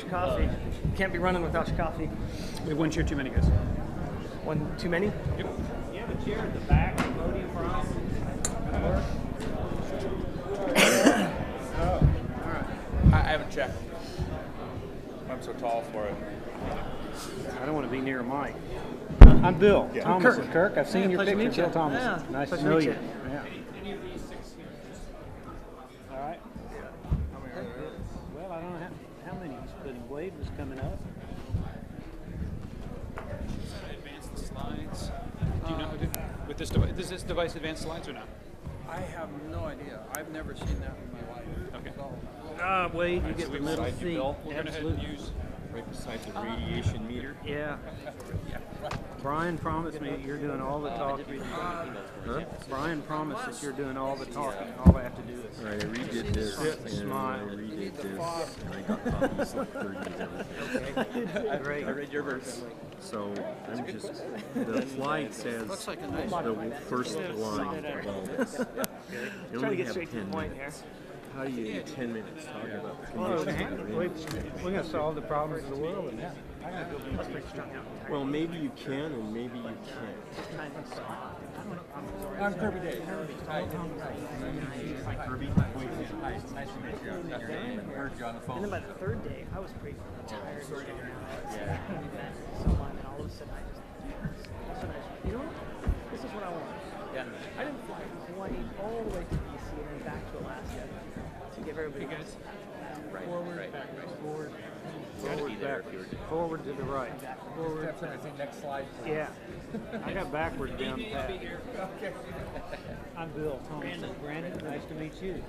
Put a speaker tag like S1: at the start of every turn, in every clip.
S1: your coffee. You can't be running without your coffee.
S2: We have one chair too many, guys.
S1: One too many?
S2: Yep.
S3: You have a chair at the back, podium for us.
S4: I haven't checked. I'm so tall for it.
S2: I don't want to be near a mic. I'm Bill Thomas. Kirk. I've seen your
S1: pleasure to
S2: picture.
S1: meet you.
S2: Bill Thomas.
S1: Yeah,
S2: Nice to
S1: pleasure to
S2: know
S1: meet
S2: you.
S1: you.
S2: Yeah. All right. Well, I don't know how many he's putting. Wade was coming up.
S5: Advance the slides. Do you know how to, with this device? Does this device advance slides or not?
S6: I have no idea. I've never seen that in my life.
S5: Okay.
S6: So,
S2: Wade, you get the middle
S4: beside you,
S2: seat.
S4: Bill.
S5: We're going to
S2: Absolutely.
S5: use.
S4: Right beside the radiation meter.
S2: Yeah. Brian promised me that you're doing all the talking.
S4: Huh?
S2: Brian promised that you're doing all the talking. All I have to do is
S4: All right, I redid this,
S2: sit,
S4: and
S2: smile.
S4: I redid this, and I got copies like 30 of everything.
S2: Great.
S4: I read your verse. So I'm just, the slide says
S6: looks like a nice
S4: the first line of all this. You
S1: Trying to
S4: only
S1: get
S4: have
S1: straight to the
S4: 10
S1: point
S4: minutes.
S1: here.
S4: How do you in 10 minutes talk about the
S2: Well,
S4: conditions of the
S2: we're
S4: industry?
S2: going to solve the problems of the world. And that.
S4: Well, maybe you can and maybe you can't.
S6: I'm Kirby Day.
S4: Kirby? Hi, it's nice to meet you. I got your name and heard you on the
S1: And
S4: phone.
S1: then by the third day, I was pretty tired. Yeah. Someone, and all of a sudden, you know what? This is what I want.
S4: Yeah.
S1: I didn't fly from Hawaii all the way to DC and then back to Alaska to give everybody guys
S2: Forward,
S4: Right.
S2: forward,
S4: Gotta be
S2: forward,
S4: there
S2: back,
S4: if you're
S2: forward to the right. Forward.
S6: Next slide.
S2: Yeah. I got backwards down the path. I'm Bill Thomas. Brandon, nice to meet you.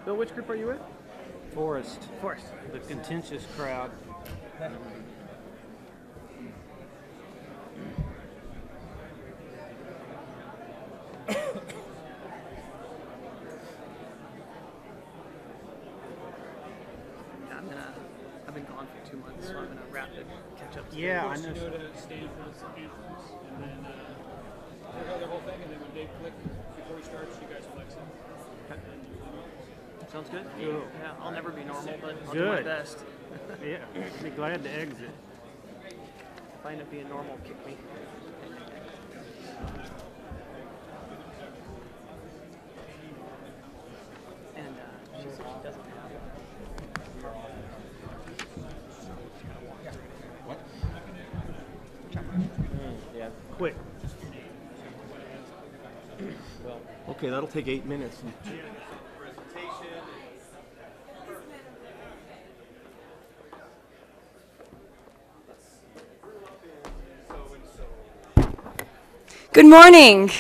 S1: Bill, which group are you with?
S2: Forrest,
S1: Forrest.
S2: the contentious crowd.
S1: I've been gone for 2 months, so I'm gonna rapid catch up.
S2: Yeah, I
S5: You
S2: know.
S5: go to Stanford's anthems, and then check out the whole thing, and then when Dave clicks before he starts, you guys flex it.
S1: Sounds good.
S2: Cool.
S1: Yeah, I'll never be normal, but I'll do my
S2: Good.
S1: best.
S2: Yeah, be glad to exit.
S1: If I end up being normal, kick me. And she said she doesn't have one.
S4: Yeah.
S2: Quick.
S4: Okay, that'll take 8 minutes.
S7: Good morning.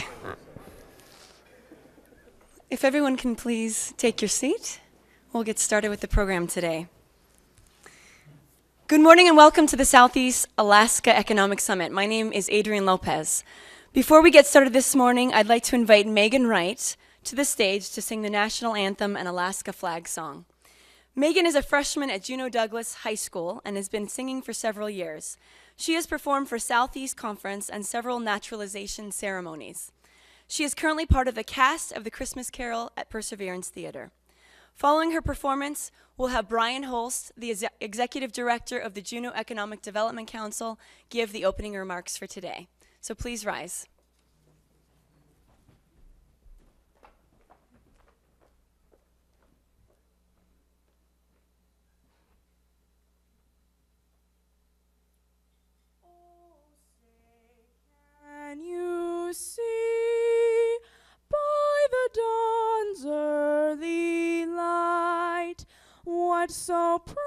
S7: If everyone can please take your seat, we'll get started with the program today. Good morning and welcome to the Southeast Alaska Economic Summit. My name is Adrienne Lopez. Before we get started this morning, I'd like to invite Megan Wright to the stage to sing the national anthem and Alaska flag song. Megan is a freshman at Juneau Douglas High School and has been singing for several years. She has performed for Southeast Conference and several naturalization ceremonies. She is currently part of the cast of the Christmas Carol at Perseverance Theater. Following her performance, we'll have Brian Holst, the Executive Director of the Juneau Economic Development Council, give the opening remarks for today. So please rise. Can you see by the dawn's early light what so proudly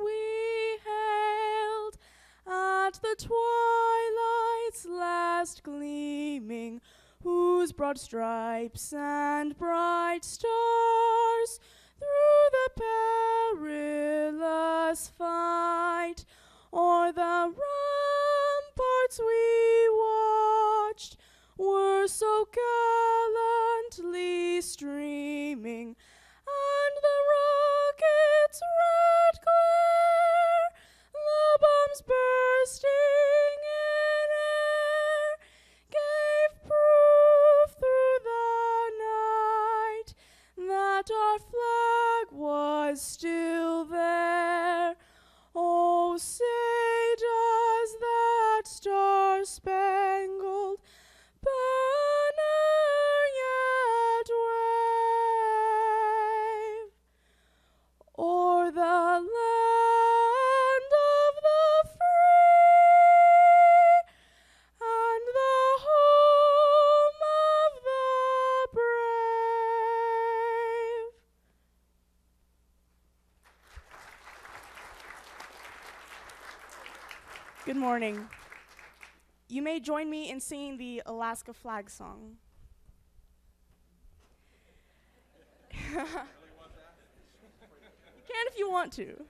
S7: we hailed at the twilight's last gleaming, whose broad stripes and bright stars through the perilous fight o'er the ramparts we watched were so gallantly streaming, and the rocket's red glare, the bombs bursting in air, gave proof through
S8: that our flag was still there. Oh, say does that star-spangled banner yet wave o'er the land of the free and the home of the brave? Good morning. You may join me in singing the Alaska flag song. You can if you want to.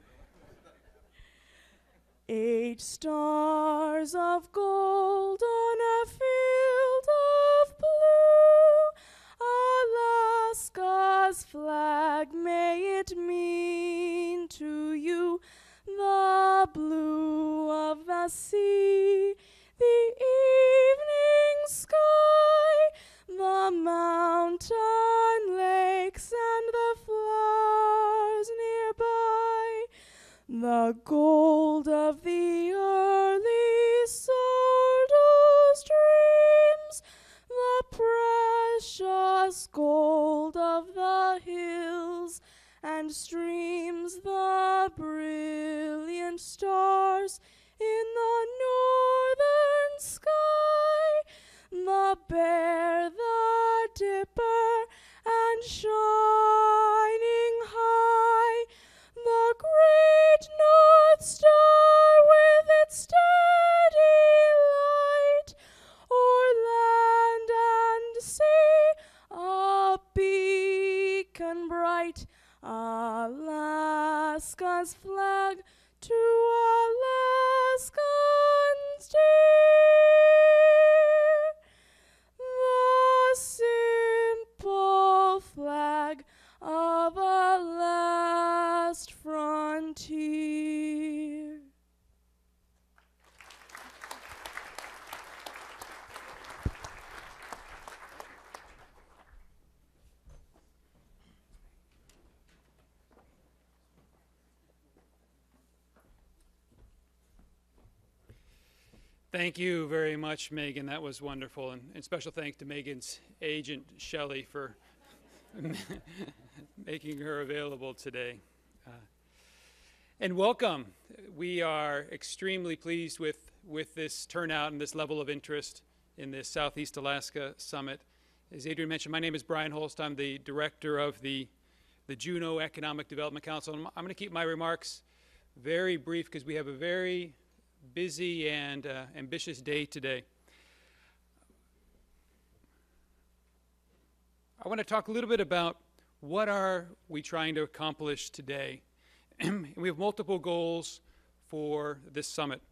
S8: 8 stars of gold on a field of blue, Alaska's flag, may it mean to you the blue of the sea, the evening sky, the mountain lakes, and the flowers nearby, the gold of the early Sardo streams, the precious gold of the hills and streams, the brilliant stars in the northern sky, the Bear, the Dipper, and shining high, the great North Star with its steady light, o'er land and sea, a beacon bright, Alaska's flag to Alaskans dear, the simple flag of a last frontier.
S5: Thank you very much, Megan. That was wonderful. And special thanks to Megan's agent, Shelley, for making her available today. And welcome. We are extremely pleased with this turnout and this level of interest in this Southeast Alaska Summit. As Adrian mentioned, my name is Brian Holst. I'm the director of the Juneau Economic Development Council. And I'm going to keep my remarks very brief because we have a very busy and ambitious day today. I want to talk a little bit about what are we trying to accomplish today. We have multiple goals for this summit.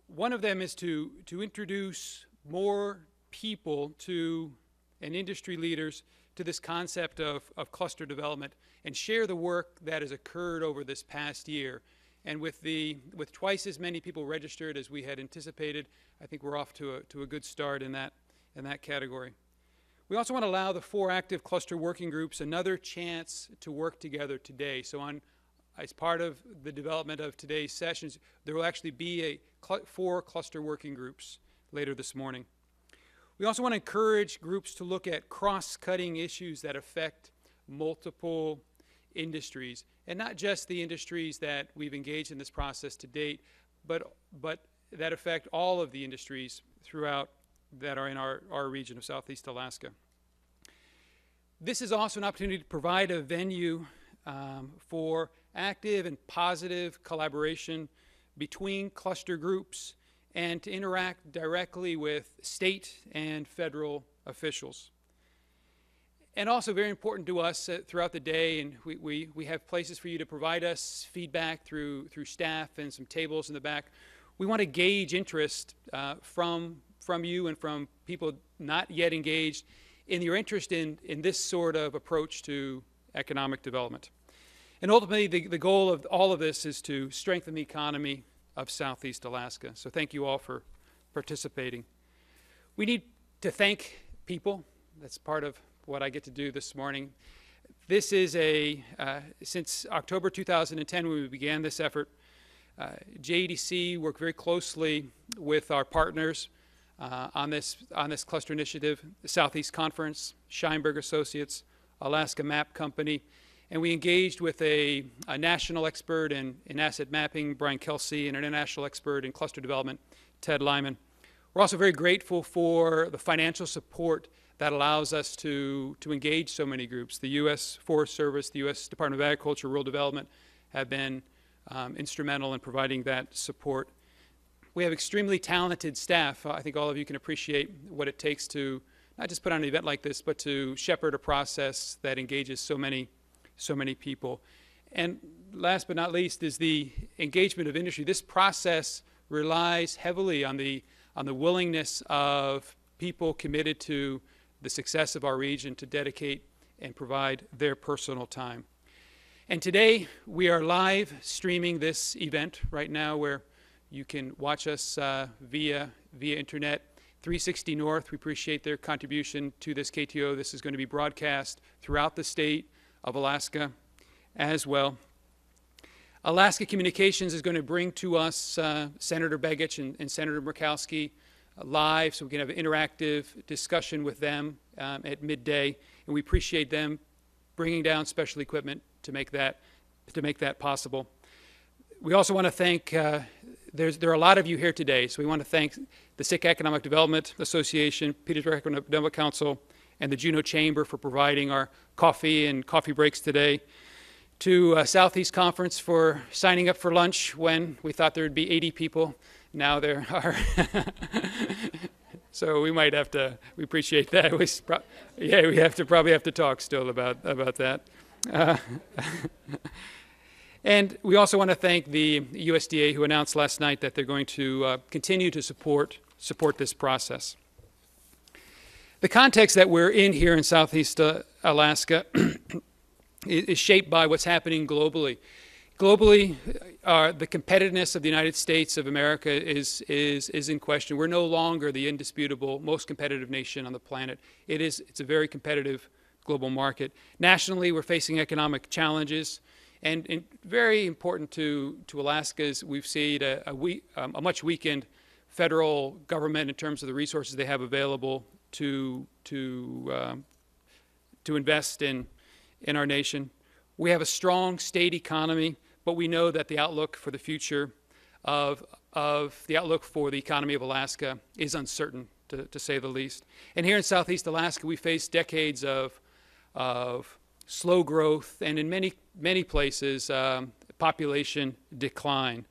S5: One of them is to introduce more people to and industry leaders to this concept of cluster development and share the work that has occurred over this past year. And with twice as many people registered as we had anticipated, I think we're off to a good start in that category. We also want to allow the 4 active cluster working groups another chance to work together today. So as part of the development of today's sessions, there will actually be 4 cluster working groups later this morning. We also want to encourage groups to look at cross-cutting issues that affect multiple industries, and not just the industries that we've engaged in this process to date, but that affect all of the industries throughout that are in our region of Southeast Alaska. This is also an opportunity to provide a venue for active and positive collaboration between cluster groups and to interact directly with state and federal officials. And also very important to us throughout the day, and we have places for you to provide us feedback through staff and some tables in the back. We want to gauge interest from you and from people not yet engaged in your interest in this sort of approach to economic development. And ultimately, the goal of all of this is to strengthen the economy of Southeast Alaska. So thank you all for participating. We need to thank people. That's part of what I get to do this morning. This is since October 2010 when we began this effort, JEDC worked very closely with our partners on this cluster initiative, the Southeast Conference, Scheinberg Associates, Alaska Map Company, and we engaged with a national expert in asset mapping, Brian Kelsey, and an international expert in cluster development, Ted Lyman. We're also very grateful for the financial support that allows us to engage so many groups. The U.S. Forest Service, the U.S. Department of Agriculture, Rural Development have been instrumental in providing that support. We have extremely talented staff. I think all of you can appreciate what it takes to not just put on an event like this, but to shepherd a process that engages so many people. And last but not least is the engagement of industry. This process relies heavily on the willingness of people committed to the success of our region to dedicate and provide their personal time. And today we are live streaming this event right now, where you can watch us via internet. 360 North, we appreciate their contribution to this KTO. This is going to be broadcast throughout the state of Alaska as well. Alaska Communications is going to bring to us Senator Begich and Senator Murkowski live, so we can have an interactive discussion with them at midday. And we appreciate them bringing down special equipment to make that possible. We also want to thank, there are a lot of you here today, so we want to thank the Sitka Economic Development Association, Petersburg Economic Development Council, and the Juneau Chamber for providing our coffee and coffee breaks today. To Southeast Conference for signing up for lunch when we thought there would be 80 people. Now there are. So we might have to, we appreciate that. We probably have to talk still about that. And we also want to thank the USDA, who announced last night that they're going to continue to support this process. The context that we're in here in Southeast Alaska is shaped by what's happening globally. Globally, the competitiveness of the United States of America is in question. We're no longer the indisputable most competitive nation on the planet. It's a very competitive global market. Nationally, we're facing economic challenges. And very important to Alaska is we've seen a much weakened federal government in terms of the resources they have available to invest in our nation. We have a strong state economy, but we know that the outlook for the future of the outlook for the economy of Alaska is uncertain, to say the least. And here in Southeast Alaska, we face decades of slow growth, and in many places, population decline.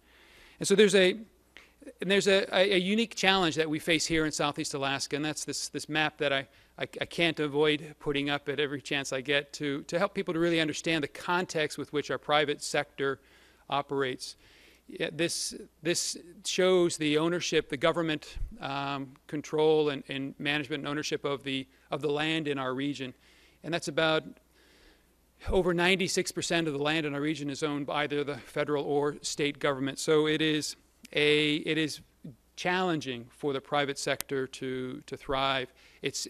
S5: And so there's a unique challenge that we face here in Southeast Alaska, and that's this map that I can't avoid putting up at every chance I get to help people to really understand the context with which our private sector operates. This shows the ownership, the government control and management and ownership of the land in our region, and that's about over 96% of the land in our region is owned by either the federal or state government. So it is challenging for the private sector to thrive. It's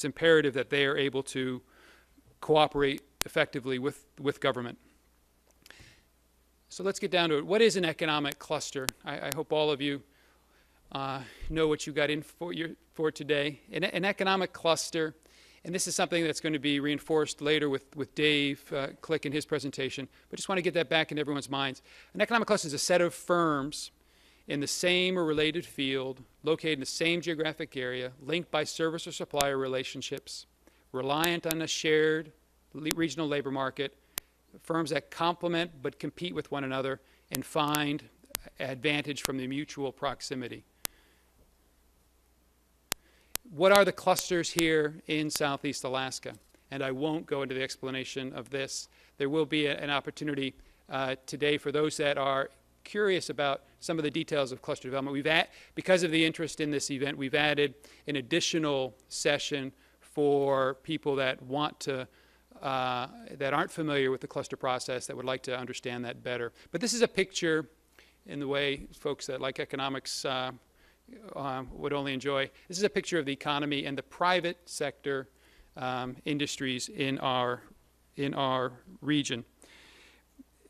S5: imperative that they are able to cooperate effectively with government. So let's get down to it. What is an economic cluster? I hope all of you know what you got in for today. An economic cluster, and this is something that's going to be reinforced later with Dave Click in his presentation, but just want to get that back in everyone's minds. An economic cluster is a set of firms in the same or related field, located in the same geographic area, linked by service or supplier relationships, reliant on a shared regional labor market, firms that complement but compete with one another and find advantage from the mutual proximity. What are the clusters here in Southeast Alaska? And I won't go into the explanation of this. There will be an opportunity today for those that are curious about some of the details of cluster development. Because of the interest in this event, we've added an additional session for people that want to, that aren't familiar with the cluster process, that would like to understand that better. But this is a picture, in the way folks that like economics would only enjoy. This is a picture of the economy and the private sector industries in our in our region.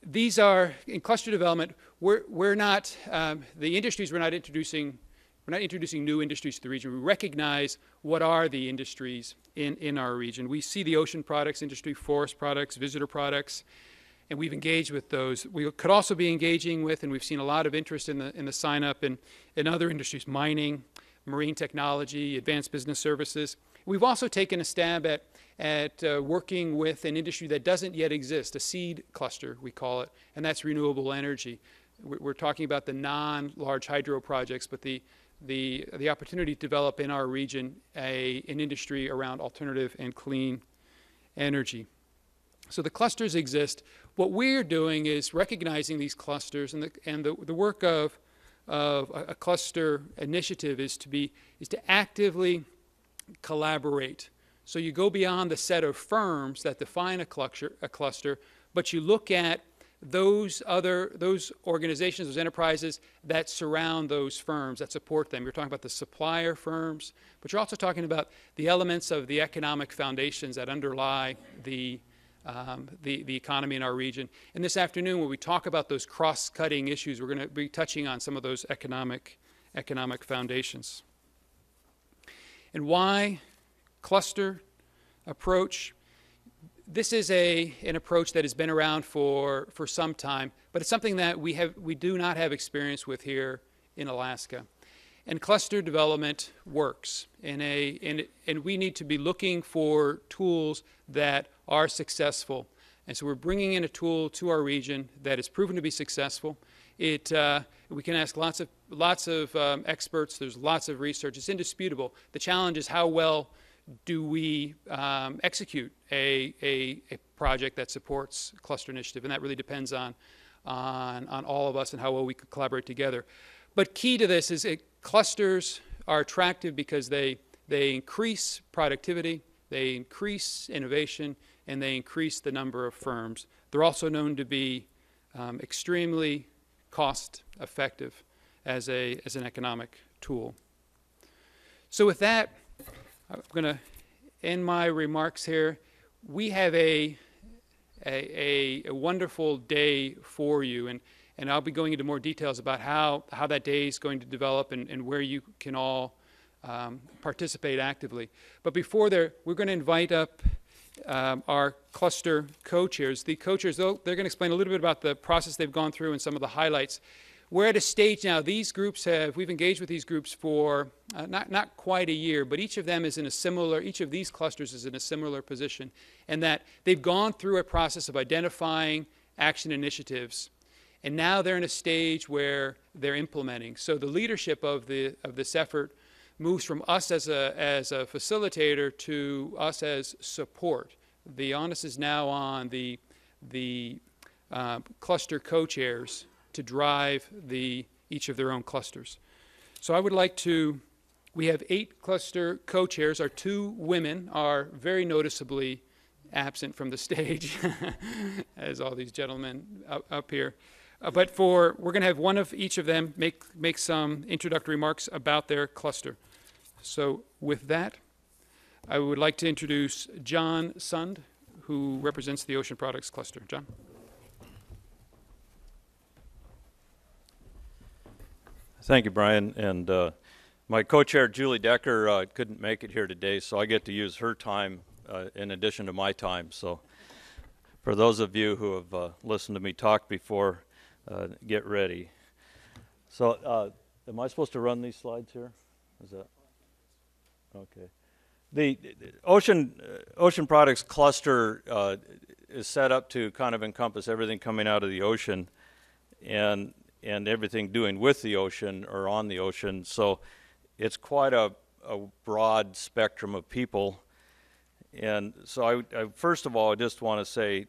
S5: These are, in cluster development, we're not, the industries we're not introducing new industries to the region. We recognize what are the industries in our region. We see the ocean products industry, forest products, visitor products, and we've engaged with those. We could also be engaging with, and we've seen a lot of interest in the sign up in other industries, mining, marine technology, advanced business services. We've also taken a stab at working with an industry that doesn't yet exist, a seed cluster, we call it, and that's renewable energy. We're talking about the non-large hydro projects, but the opportunity to develop in our region an industry around alternative and clean energy. So the clusters exist. What we're doing is recognizing these clusters, and the work of a cluster initiative is to actively collaborate. So you go beyond the set of firms that define a cluster, but you look at those organizations, those enterprises that surround those firms, that support them. You're talking about the supplier firms, but you're also talking about the elements of the economic foundations that underlie the economy in our region. And this afternoon, when we talk about those cross-cutting issues, we're going to be touching on some of those economic foundations. And why cluster approach? This is an approach that has been around for some time, but it's something that we do not have experience with here in Alaska. And cluster development works, and we need to be looking for tools that are successful. And so we're bringing in a tool to our region that has proven to be successful. We can ask lots of experts. There's lots of research. It's indisputable. The challenge is how well do we execute a project that supports cluster initiative, and that really depends on all of us and how well we could collaborate together. But key to this is clusters are attractive because they increase productivity, they increase innovation, and they increase the number of firms. They're also known to be extremely cost effective as an economic tool. So with that, I'm going to end my remarks here. We have a wonderful day for you, and I'll be going into more details about how that day is going to develop and where you can all participate actively. But before we're going to invite up our cluster co-chairs. The co-chairs, they're going to explain a little bit about the process they've gone through and some of the highlights. We're at a stage now, we've engaged with these groups for not quite a year, but each of these clusters is in a similar position, in that they've gone through a process of identifying action initiatives, and now they're in a stage where they're implementing. So the leadership of this effort moves from us as a facilitator to us as support. The onus is now on the cluster co-chairs to drive each of their own clusters. So I would like to, we have 8 cluster co-chairs. Our 2 women are very noticeably absent from the stage, as all these gentlemen up here. But we're going to have one of each of them make some introductory remarks about their cluster. So with that, I would like to introduce John Sund, who represents the Ocean Products Cluster. John.
S9: Thank you, Brian. And my co-chair, Julie Decker, couldn't make it here today, so I get to use her time in addition to my time. So for those of you who have listened to me talk before, get ready. So am I supposed to run these slides here? Is that okay? The Ocean Products Cluster is set up to kind of encompass everything coming out of the ocean and everything doing with the ocean or on the ocean. So it's quite a broad spectrum of people. And so I first of all, I just want to say,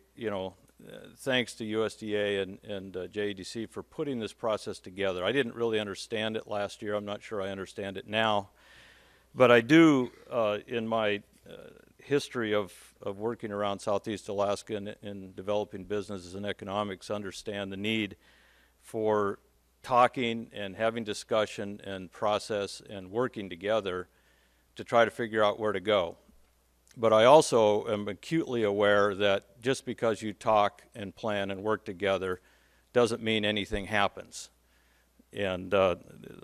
S9: thanks to USDA and JEDC for putting this process together. I didn't really understand it last year. I'm not sure I understand it now. But I do, in my history of working around Southeast Alaska and developing businesses and economics, understand the need for talking and having discussion and process and working together to try to figure out where to go. But I also am acutely aware that just because you talk and plan and work together doesn't mean anything happens. And a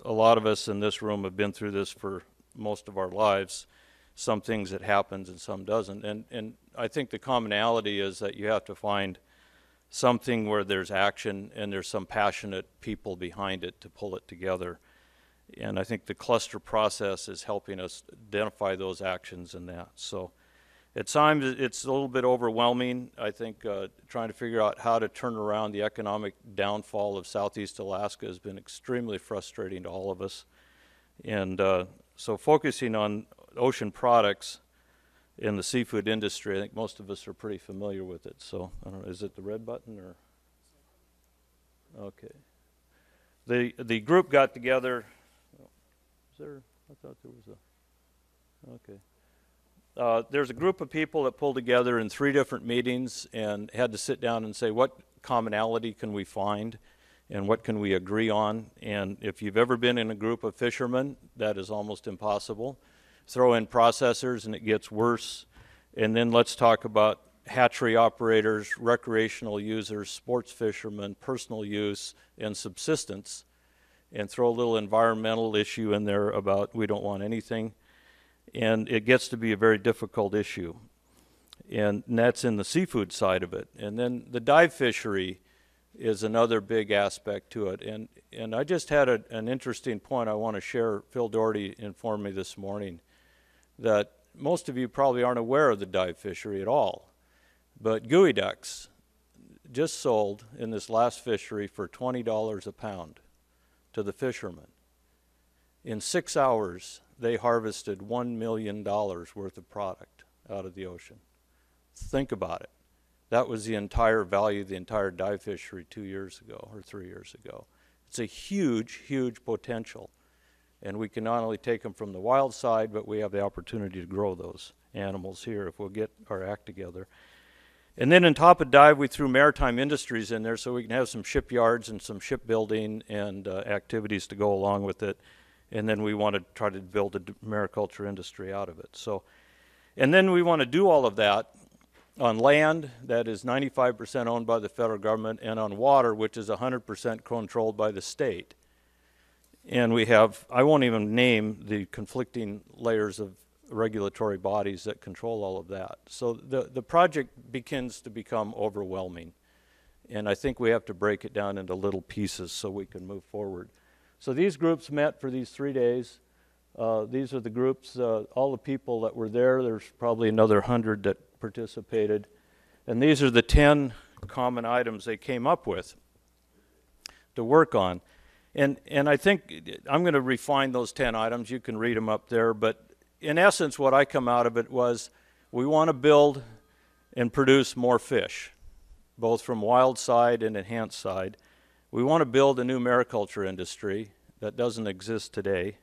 S9: lot of us in this room have been through this for most of our lives. Some things it happens and some doesn't. And I think the commonality is that you have to find something where there's action and there's some passionate people behind it to pull it together. And I think the cluster process is helping us identify those actions and that. So at times it's a little bit overwhelming. I think trying to figure out how to turn around the economic downfall of Southeast Alaska has been extremely frustrating to all of us. And so focusing on ocean products in the seafood industry, I think most of us are pretty familiar with it. So I don't know, is it the red button or? Okay. The group got together. Is there? I thought there was a. Okay. There's a group of people that pulled together in 3 different meetings and had to sit down and say, what commonality can we find and what can we agree on? And if you've ever been in a group of fishermen, that is almost impossible. Throw in processors and it gets worse. And then let's talk about hatchery operators, recreational users, sports fishermen, personal use, and subsistence. And throw a little environmental issue in there about we don't want anything. And it gets to be a very difficult issue. And that's in the seafood side of it. And then the dive fishery is another big aspect to it. And I just had an interesting point I want to share. Phil Doherty informed me this morning that most of you probably aren't aware of the dive fishery at all. But geoducks just sold in this last fishery for $20 a pound to the fishermen. In 6 hours, they harvested $1 million worth of product out of the ocean. Think about it. That was the entire value of the entire dive fishery 2 years ago or 3 years ago. It's a huge, huge potential. And we can not only take them from the wild side, but we have the opportunity to grow those animals here if we'll get our act together. And then on top of dive, we threw maritime industries in there so we can have some shipyards and some shipbuilding and activities to go along with it. And then we want to try to build a mariculture industry out of it. So, and then we want to do all of that on land that is 95% owned by the federal government and on water, which is 100% controlled by the state. And we have, I won't even name the conflicting layers of regulatory bodies that control all of that. So the project begins to become overwhelming. And I think we have to break it down into little pieces so we can move forward. So these groups met for these 3 days. These are the groups, all the people that were there. There's probably another 100 that participated. And these are the 10 common items they came up with to work on. And I think I'm going to refine those 10 items. You can read them up there. But in essence, what I come out of it was we want to build and produce more fish, both from wild side and enhanced side. We want to build a new mariculture industry that doesn't exist today.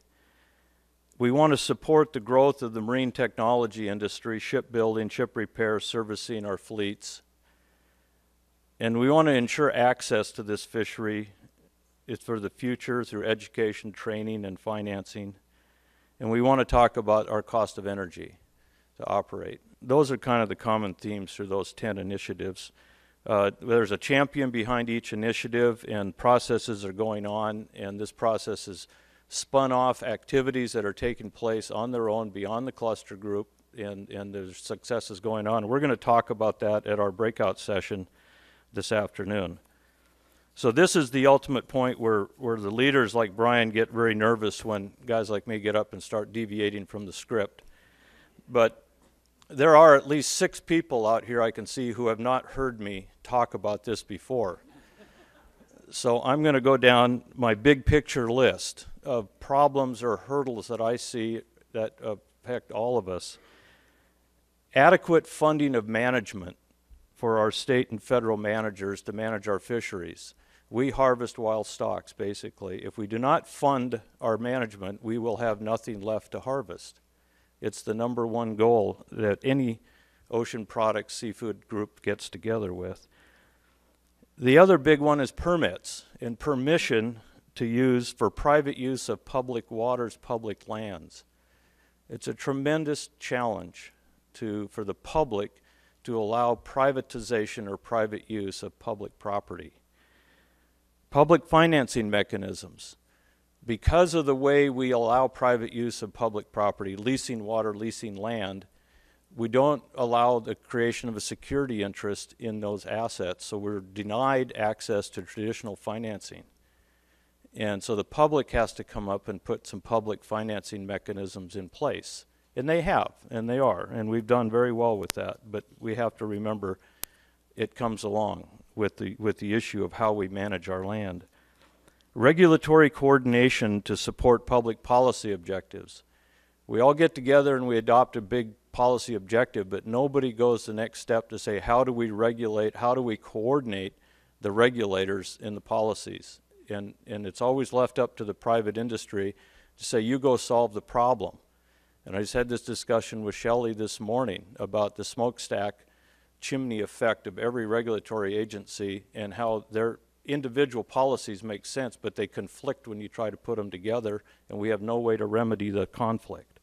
S9: We want to support the growth of the marine technology industry, shipbuilding, ship repair, servicing our fleets. And we want to ensure access to this fishery is for the future through education, training, and financing. And we want to talk about our cost of energy to operate. Those are kind of the common themes through those 10 initiatives. There's a champion behind each initiative, and processes are going on, and this process is spun off activities that are taking place on their own beyond the cluster group, and there's successes going on. We're going to talk about that at our breakout session this afternoon. So this is the ultimate point where the leaders like Brian get very nervous when guys like me get up and start deviating from the script. But there are at least 6 people out here I can see who have not heard me talk about this before. So I'm going to go down my big picture list of problems or hurdles that I see that affect all of us. Adequate funding of management for our state and federal managers to manage our fisheries. We harvest wild stocks, basically. If we do not fund our management, we will have nothing left to harvest. It's the #1 goal that any ocean products seafood group gets together with. The other big one is permits and permission to use for private use of public waters, public lands. It's a tremendous challenge for the public to allow privatization or private use of public property. Public financing mechanisms. Because of the way we allow private use of public property, leasing water, leasing land, we don't allow the creation of a security interest in those assets, so we're denied access to traditional financing. And so the public has to come up and put some public financing mechanisms in place. And they have, and they are, and we've done very well with that, but we have to remember it comes along with the issue of how we manage our land. Regulatory coordination to support public policy objectives. We all get together and we adopt a big policy objective, but nobody goes the next step to say, how do we regulate, how do we coordinate the regulators in the policies? And it's always left up to the private industry to say, you go solve the problem. And I just had this discussion with Shelley this morning about the smokestack chimney effect of every regulatory agency and how their individual policies make sense, but they conflict when you try to put them together, and we have no way to remedy the conflict.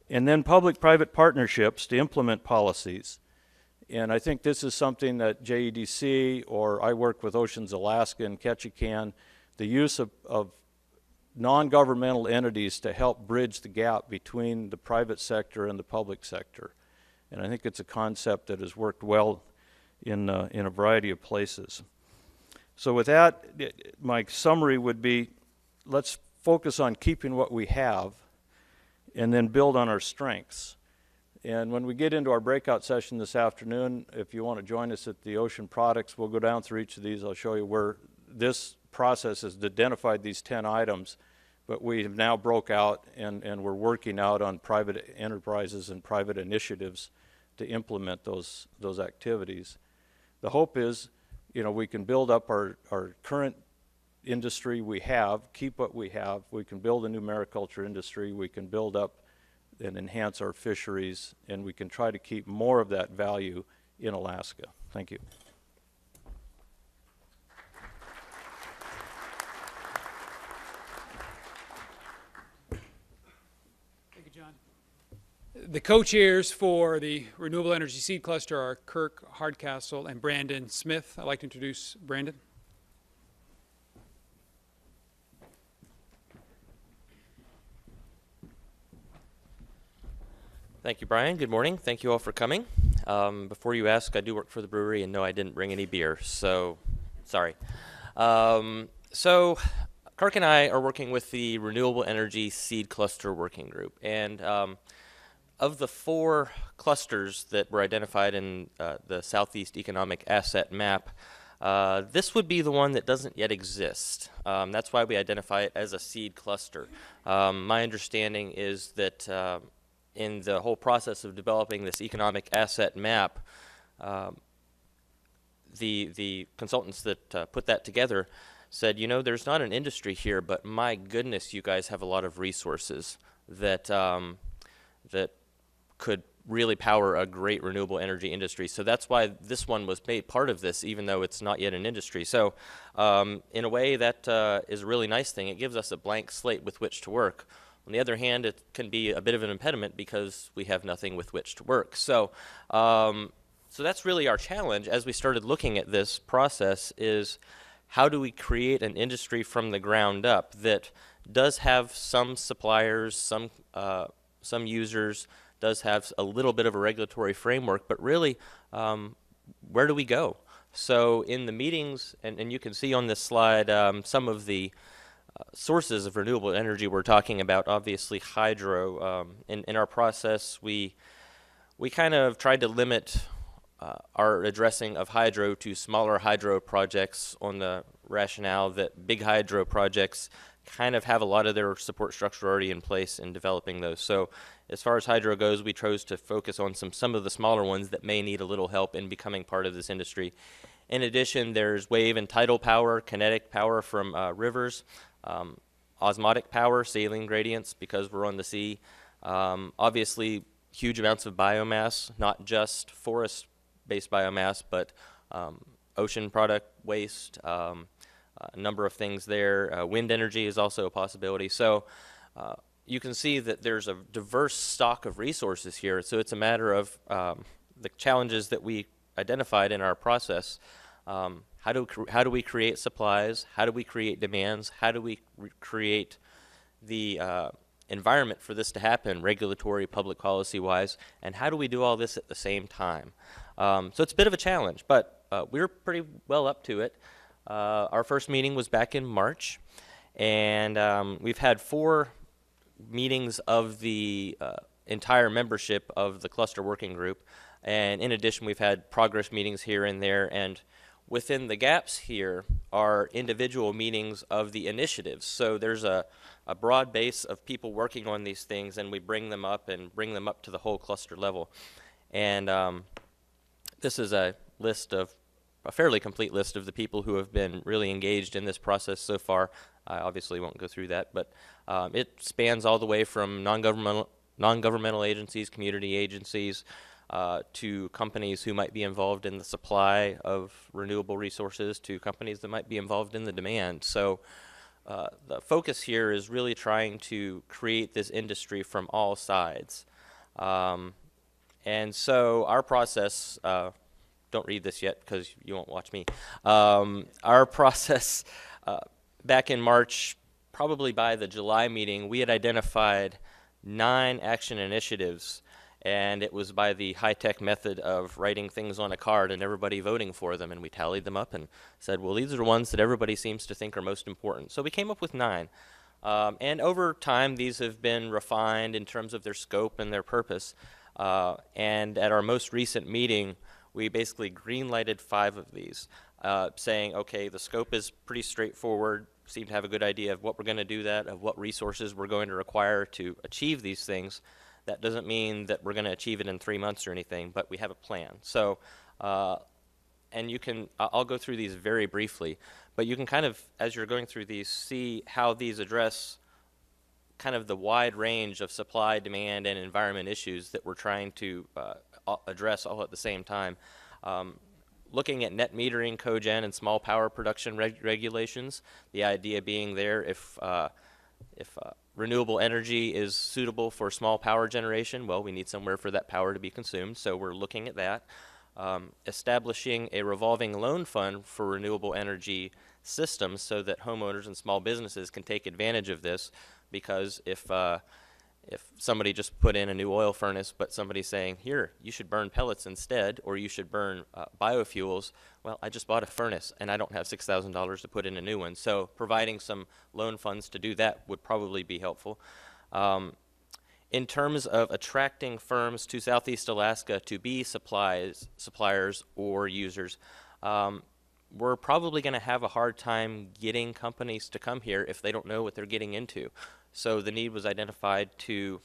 S9: And then public-private partnerships to implement policies. And I think this is something that JEDC, or I work with Oceans Alaska and Ketchikan, the use of non-governmental entities to help bridge the gap between the private sector and the public sector. And I think it's a concept that has worked well in a variety of places. So with that, my summary would be, let's focus on keeping what we have and then build on our strengths. And when we get into our breakout session this afternoon, if you want to join us at the Ocean Products, we'll go down through each of these. I'll show you where this process has identified these 10 items, but we have now broke out and we're working out on private enterprises and private initiatives to implement those activities. The hope is, you know, we can build up our current industry we have, keep what we have. We can build a new mariculture industry. We can build up and enhance our fisheries, and we can try to keep more of that value in Alaska. Thank you.
S5: Thank you, John. The co-chairs for the Renewable Energy Seed Cluster are Kirk Hardcastle and Brandon Smith. I'd like to introduce Brandon.
S10: Thank you, Brian. Good morning. Thank you all for coming. Before you ask, I do work for the brewery, and no, I didn't bring any beer, so sorry. So Kirk and I are working with the Renewable Energy Seed Cluster Working Group, and of the 4 clusters that were identified in the Southeast Economic Asset Map, this would be the one that doesn't yet exist. That's why we identify it as a seed cluster. My understanding is that in the whole process of developing this economic asset map, the consultants that put that together said, you know, there's not an industry here, but my goodness, you guys have a lot of resources that that could really power a great renewable energy industry. So that's why this one was made part of this, even though it's not yet an industry. So in a way, that is a really nice thing. It gives us a blank slate with which to work. On the other hand, it can be a bit of an impediment because we have nothing with which to work. So, so that's really our challenge as we started looking at this process, is how do we create an industry from the ground up that does have some suppliers, some users, does have a little bit of a regulatory framework, but really, where do we go? So in the meetings, and you can see on this slide some of the sources of renewable energy we're talking about. Obviously hydro. In our process, we kind of tried to limit our addressing of hydro to smaller hydro projects on the rationale that big hydro projects kind of have a lot of their support structure already in place in developing those. So as far as hydro goes, we chose to focus on some of the smaller ones that may need a little help in becoming part of this industry. In addition, there's wave and tidal power, kinetic power from rivers, osmotic power, saline gradients because we're on the sea. Obviously, huge amounts of biomass, not just forest-based biomass, but ocean product waste, a number of things there. Wind energy is also a possibility. So you can see that there's a diverse stock of resources here. So it's a matter of the challenges that we identified in our process. How do we create supplies? How do we create demands? How do we create the environment for this to happen, regulatory, public policy-wise? And how do we do all this at the same time? So it's a bit of a challenge, but we're pretty well up to it. Our first meeting was back in March, and we've had 4 meetings of the entire membership of the cluster working group. And in addition, we've had progress meetings here and there, and within the gaps here are individual meetings of the initiatives. So there's a broad base of people working on these things, and we bring them up to the whole cluster level. And this is a fairly complete list of the people who have been really engaged in this process so far. I obviously won't go through that, but it spans all the way from non-governmental agencies, community agencies, to companies who might be involved in the supply of renewable resources, to companies that might be involved in the demand. So the focus here is really trying to create this industry from all sides. And so our process, don't read this yet because you won't watch me. Our process back in March, probably by the July meeting, we had identified 9 action initiatives, and it was by the high-tech method of writing things on a card and everybody voting for them, and we tallied them up and said, well, these are the ones that everybody seems to think are most important. So we came up with 9. And over time, these have been refined in terms of their scope and their purpose. And at our most recent meeting, we basically green-lighted 5 of these, saying, okay, the scope is pretty straightforward, seem to have a good idea of what we're going to do that, of what resources we're going to require to achieve these things. That doesn't mean that we're going to achieve it in 3 months or anything, but we have a plan. So, and you can, I'll go through these very briefly, but you can kind of, as you're going through these, see how these address kind of the wide range of supply, demand, and environment issues that we're trying to address all at the same time. Looking at net metering, cogen, and small power production regulations, the idea being there if renewable energy is suitable for small power generation, well, we need somewhere for that power to be consumed, so we're looking at that. Establishing a revolving loan fund for renewable energy systems so that homeowners and small businesses can take advantage of this, because if somebody just put in a new oil furnace, but somebody's saying, here, you should burn pellets instead, or you should burn biofuels, well, I just bought a furnace, and I don't have $6,000 to put in a new one. So providing some loan funds to do that would probably be helpful. In terms of attracting firms to Southeast Alaska to be suppliers or users, we're probably going to have a hard time getting companies to come here if they don't know what they're getting into. So the need was identified to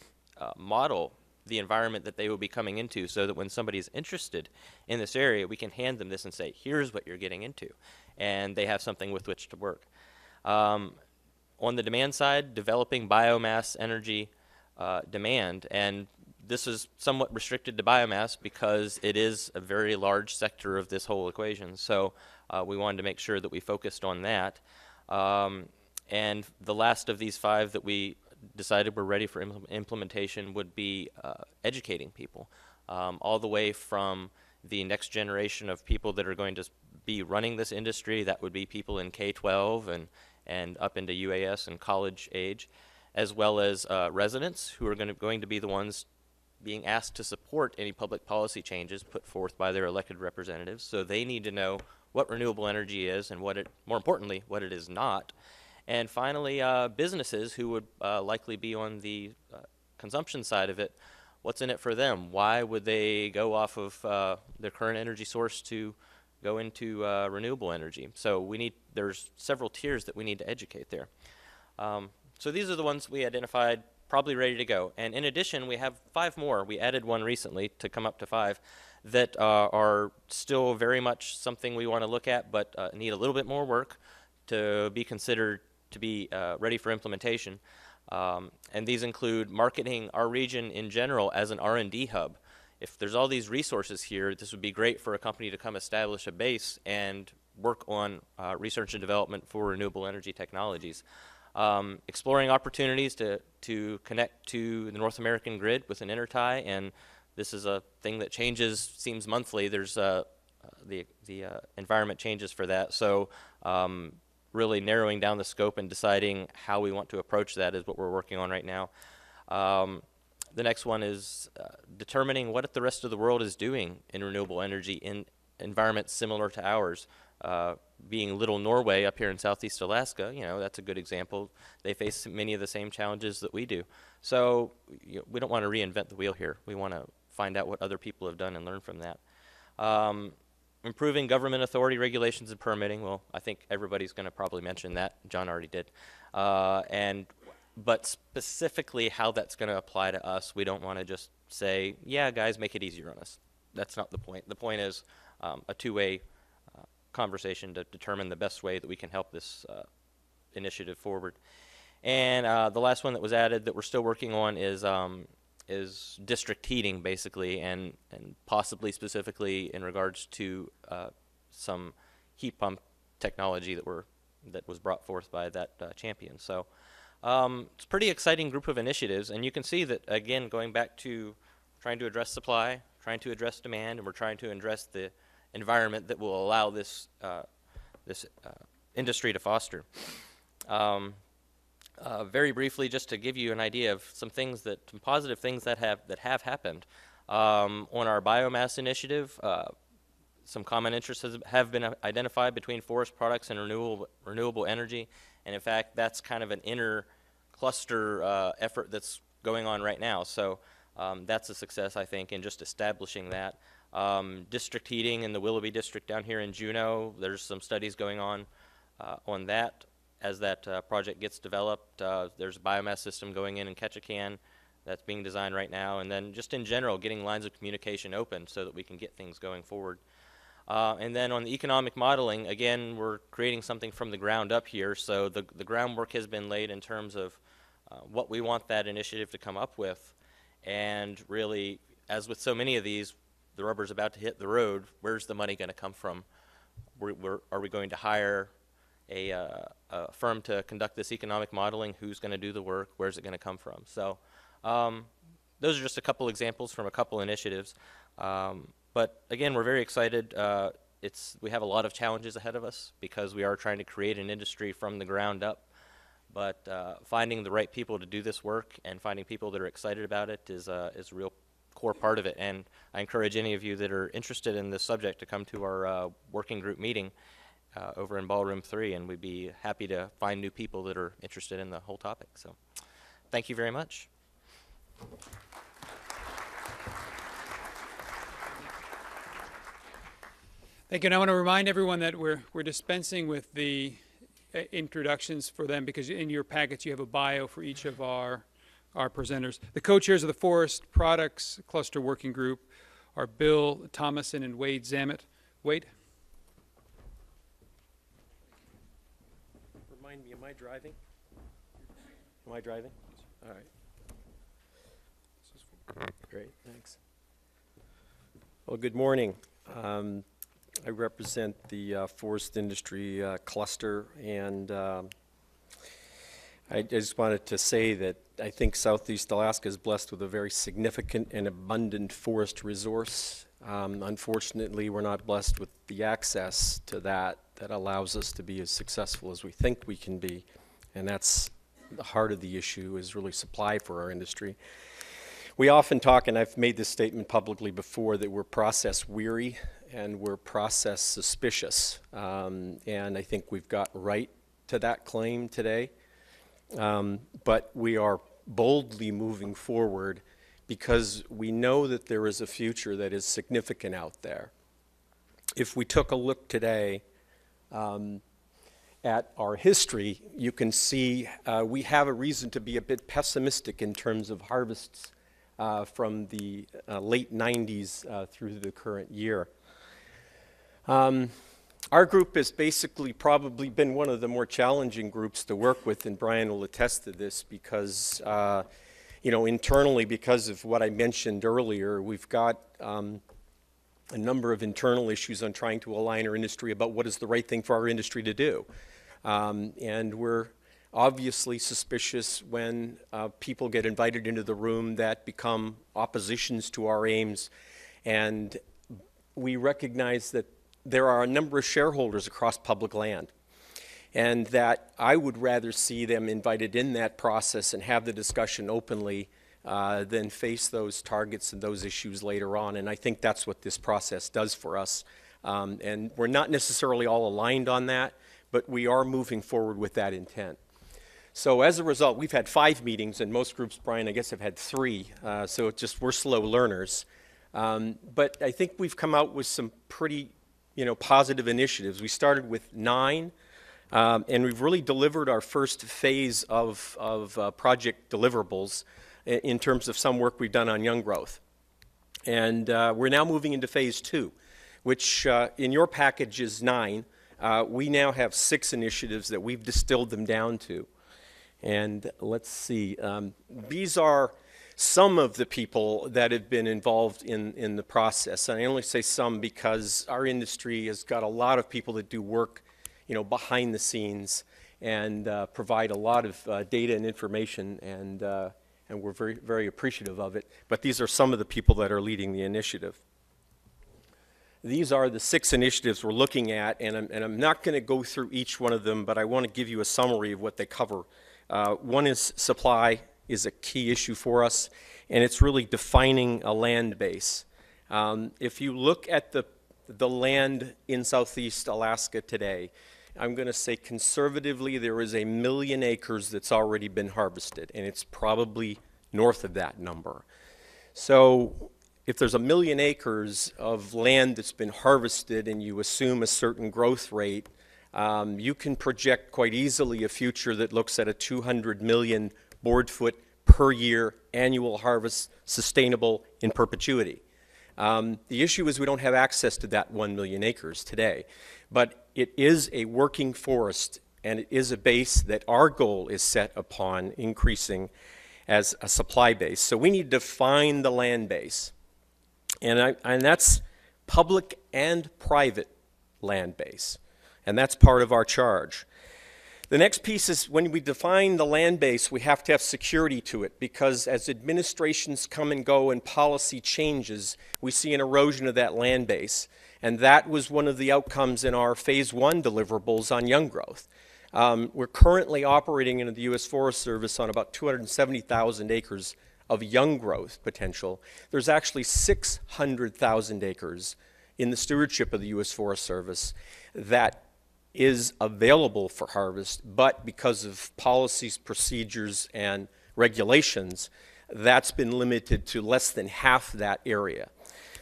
S10: model the environment that they will be coming into, so that when somebody's interested in this area, we can hand them this and say, here's what you're getting into, and they have something with which to work. On the demand side, developing biomass energy demand, and this is somewhat restricted to biomass because it is a very large sector of this whole equation. So we wanted to make sure that we focused on that. And the last of these 5 that we decided were ready for implementation would be educating people, all the way from the next generation of people that are going to be running this industry. That would be people in K-12 and up into UAS and college age, as well as residents who are going to be the ones being asked to support any public policy changes put forth by their elected representatives. So they need to know what renewable energy is and more importantly, what it is not. And finally, businesses who would likely be on the consumption side of it, what's in it for them? Why would they go off of their current energy source to go into renewable energy? So there's several tiers that we need to educate there. So these are the ones we identified, probably ready to go. And in addition, we have 5 more. We added one recently to come up to 5 that are still very much something we want to look at, but need a little bit more work to be considered to be ready for implementation. And these include marketing our region in general as an R&D hub. If there's all these resources here, this would be great for a company to come establish a base and work on research and development for renewable energy technologies. exploring opportunities to connect to the North American grid with an intertie, and this is a thing that changes, seems monthly. There's the environment changes for that, so really narrowing down the scope and deciding how we want to approach that is what we're working on right now. The next one is determining what the rest of the world is doing in renewable energy in environments similar to ours. Being Little Norway up here in Southeast Alaska, you know, that's a good example. They face many of the same challenges that we do. So we don't want to reinvent the wheel here. We want to find out what other people have done and learn from that. Improving government authority, regulations, and permitting. Well, I think everybody's going to probably mention that. John already did. But specifically how that's going to apply to us, we don't want to just say, yeah, guys, make it easier on us. That's not the point. The point is a two-way conversation to determine the best way that we can help this initiative forward. And the last one that was added that we're still working on is district heating, basically, and possibly specifically in regards to some heat pump technology that was brought forth by that champion. So it's a pretty exciting group of initiatives, and you can see that, again, going back to trying to address supply, trying to address demand, and we're trying to address the environment that will allow this industry to foster. Very briefly, just to give you an idea of some positive things that have happened. On our biomass initiative, some common interests have been identified between forest products and renewable energy, and in fact, that's kind of an inner cluster effort that's going on right now. So that's a success, I think, in just establishing that. District heating in the Willoughby district down here in Juneau, there's some studies going on that. As that project gets developed, there's a biomass system going in Ketchikan that's being designed right now, and then just in general, getting lines of communication open so that we can get things going forward. And then on the economic modeling, again, we're creating something from the ground up here, so the groundwork has been laid in terms of what we want that initiative to come up with, and really, as with so many of these, the rubber's about to hit the road. Where's the money going to come from? Are we going to hire a firm to conduct this economic modeling? Who's going to do the work? Where's it going to come from? So those are just a couple examples from a couple initiatives. But again, we're very excited. We have a lot of challenges ahead of us because we are trying to create an industry from the ground up. But finding the right people to do this work and finding people that are excited about it is a real core part of it. And I encourage any of you that are interested in this subject to come to our working group meeting over in Ballroom 3, and we'd be happy to find new people that are interested in the whole topic. So thank you very much.
S5: Thank you. And I want to remind everyone that we're dispensing with the introductions for them because in your packets you have a bio for each of our presenters. The co-chairs of the Forest Products Cluster Working Group are Bill Thomason and Wade Zammit. Wade?
S11: Remind me, am I driving? Am I driving? All right. Great, thanks. Well, good morning. I represent the forest industry cluster, and I just wanted to say that I think Southeast Alaska is blessed with a very significant and abundant forest resource. Unfortunately, we're not blessed with the access to that allows us to be as successful as we think we can be, and that's the heart of the issue, is really supply for our industry. We often talk, and I've made this statement publicly before, that we're process weary and we're process suspicious, and I think we've got right to that claim today. But we are boldly moving forward because we know that there is a future that is significant out there. If we took a look today at our history, you can see we have a reason to be a bit pessimistic in terms of harvests from the late 90s through the current year. Our group has basically probably been one of the more challenging groups to work with, and Brian will attest to this because, internally, because of what I mentioned earlier, we've got a number of internal issues on trying to align our industry about what is the right thing for our industry to do. And we're obviously suspicious when people get invited into the room that become oppositions to our aims. And we recognize that there are a number of shareholders across public land, and that I would rather see them invited in that process and have the discussion openly than face those targets and those issues later on. And I think that's what this process does for us. And we're not necessarily all aligned on that, but we are moving forward with that intent. So as a result, we've had 5 meetings, and most groups, Brian, I guess have had 3. So it's just we're slow learners. But I think we've come out with some pretty, positive initiatives. We started with 9, and we've really delivered our first phase of project deliverables in terms of some work we've done on young growth. And we're now moving into phase 2, which in your package is 9. We now have 6 initiatives that we've distilled them down to. And let's see, these are some of the people that have been involved in the process. And I only say some because our industry has got a lot of people that do work, behind the scenes and provide a lot of data and information, and we're very, very appreciative of it. But these are some of the people that are leading the initiative. These are the 6 initiatives we're looking at, and I'm not going to go through each one of them, but I want to give you a summary of what they cover. One is supply is a key issue for us, and it's really defining a land base. If you look at the land in Southeast Alaska today, I'm going to say conservatively there is 1 million acres that's already been harvested, and it's probably north of that number. So if there's 1 million acres of land that's been harvested and you assume a certain growth rate, you can project quite easily a future that looks at a 200 million board foot per year annual harvest, sustainable in perpetuity. The issue is we don't have access to that 1 million acres today, but it is a working forest, and it is a base that our goal is set upon increasing as a supply base. So we need to define the land base, and that's public and private land base, and that's part of our charge. The next piece is when we define the land base, we have to have security to it, because as administrations come and go and policy changes, we see an erosion of that land base. And that was one of the outcomes in our phase 1 deliverables on young growth. We're currently operating in the U.S. Forest Service on about 270,000 acres of young growth potential. There's actually 600,000 acres in the stewardship of the U.S. Forest Service that is available for harvest, but because of policies, procedures, and regulations, that's been limited to less than half that area.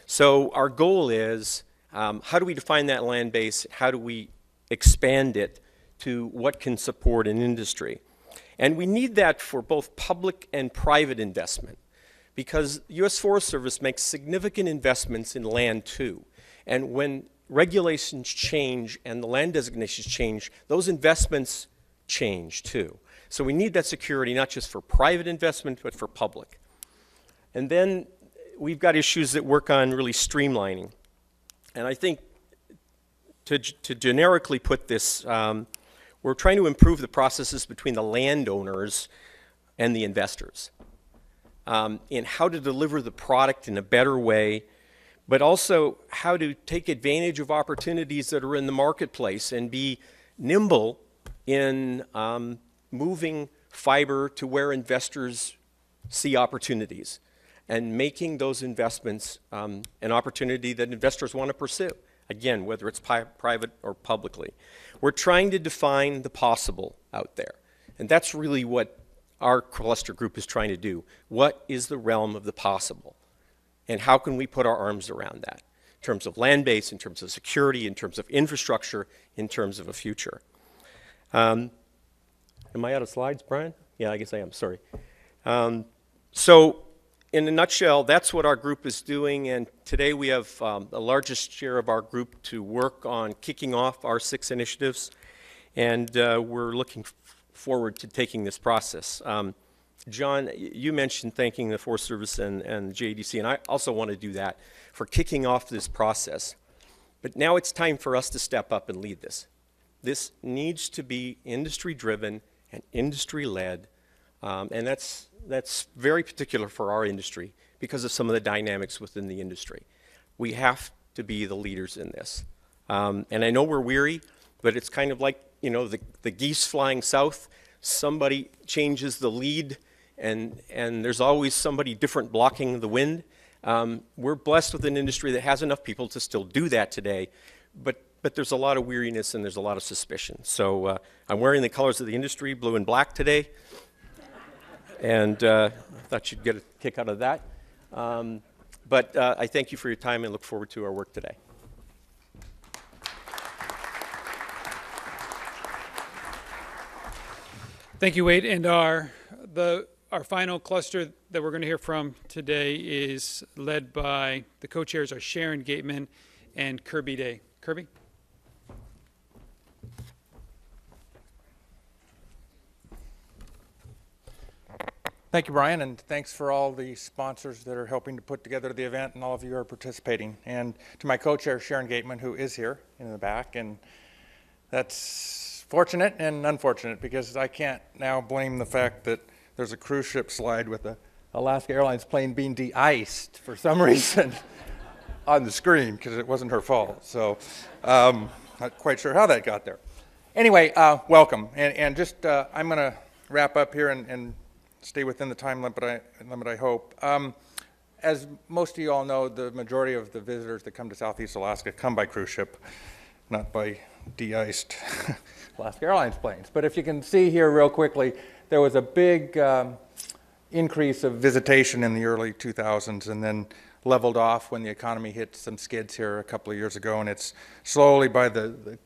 S11: So our goal is, how do we define that land base? How do we expand it to what can support an industry? And we need that for both public and private investment, because the U.S. Forest Service makes significant investments in land too. And when regulations change and the land designations change, those investments change too. So we need that security not just for private investment, but for public. And then we've got issues that work on really streamlining. And I think to generically put this, we're trying to improve the processes between the landowners and the investors in how to deliver the product in a better way, but also how to take advantage of opportunities that are in the marketplace and be nimble in moving fiber to where investors see opportunities and making those investments an opportunity that investors want to pursue, again, whether it's private or publicly. We're trying to define the possible out there, and that's really what our cluster group is trying to do. What is the realm of the possible? And how can we put our arms around that in terms of land base, in terms of security, in terms of infrastructure, in terms of a future? Am I out of slides, Brian? Yeah, I guess I am, sorry. So in a nutshell, that's what our group is doing, and today we have the largest share of our group to work on kicking off our 6 initiatives, and we're looking forward to taking this process. John, you mentioned thanking the Forest Service and the JDC, and I also want to do that for kicking off this process. But now it's time for us to step up and lead this. This needs to be industry-driven and industry-led, and that's very particular for our industry because of some of the dynamics within the industry. We have to be the leaders in this. And I know we're weary, but it's kind of like, you know, the geese flying south. Somebody changes the lead, and there's always somebody different blocking the wind. We're blessed with an industry that has enough people to still do that today, but there's a lot of weariness and there's a lot of suspicion. So I'm wearing the colors of the industry, blue and black today, and I thought you'd get a kick out of that. But I thank you for your time and look forward to our work today.
S5: Thank you, Wade. And our final cluster that we're going to hear from today is led by the co-chairs are Sharon Gateman and Kirby Day. Kirby?
S6: Thank you, Brian, and thanks for all the sponsors that are helping to put together the event and all of you who are participating. And to my co-chair, Sharon Gateman, who is here in the back, and that's fortunate and unfortunate because I can't now blame the fact that there's a cruise ship slide with the Alaska Airlines plane being de-iced for some reason on the screen because it wasn't her fault. So not quite sure how that got there. Anyway, welcome. And just I'm going to wrap up here and stay within the time limit, I hope. As most of you all know, the majority of the visitors that come to Southeast Alaska come by cruise ship, not by de-iced Alaska Airlines planes. But if you can see here real quickly, there was a big increase of visitation in the early 2000s and then leveled off when the economy hit some skids here a couple of years ago, and it's slowly by the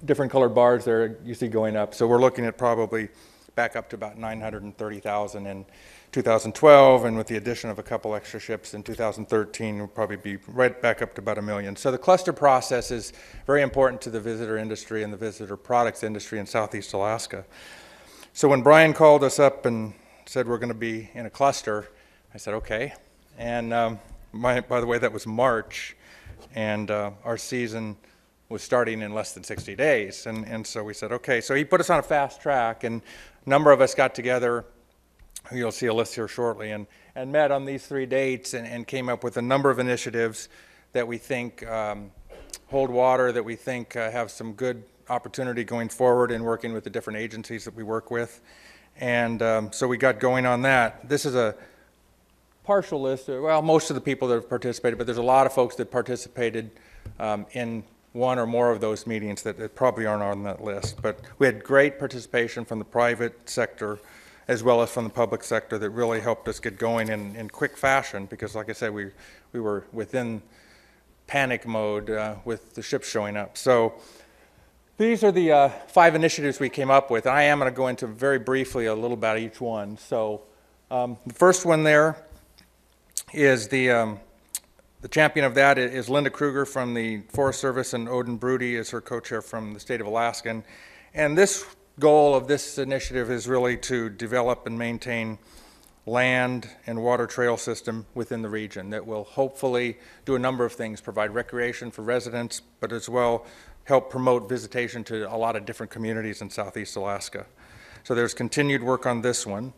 S6: different colored bars there you see going up. So we're looking at probably back up to about 930,000 in 2012, and with the addition of a couple extra ships in 2013, we'll probably be right back up to about 1 million. So the cluster process is very important to the visitor industry and the visitor products industry in Southeast Alaska. So when Brian called us up and said we're going to be in a cluster, I said, okay. And by the way, that was March, and our season was starting in less than 60 days. And so we said, okay. So he put us on a fast track, and a number of us got together, you'll see a list here shortly, and met on these 3 dates and came up with a number of initiatives that we think hold water, that we think have some good opportunity going forward in working with the different agencies that we work with. And so we got going on that. This is a partial list, well, most of the people that have participated, but there's a lot of folks that participated in one or more of those meetings that probably aren't on that list. But we had great participation from the private sector as well as from the public sector that really helped us get going in quick fashion because, like I said, we were within panic mode with the ships showing up. So these are the 5 initiatives we came up with. I am going to go into very briefly a little about each one. So the first one there is the champion of that is Linda Kruger from the Forest Service, and Odin Brody is her co-chair from the state of Alaska. And this goal of this initiative is really to develop and maintain land and water trail system within the region that will hopefully do a number of things, provide recreation for residents, but as well help promote visitation to a lot of different communities in Southeast Alaska. So there's continued work on this one.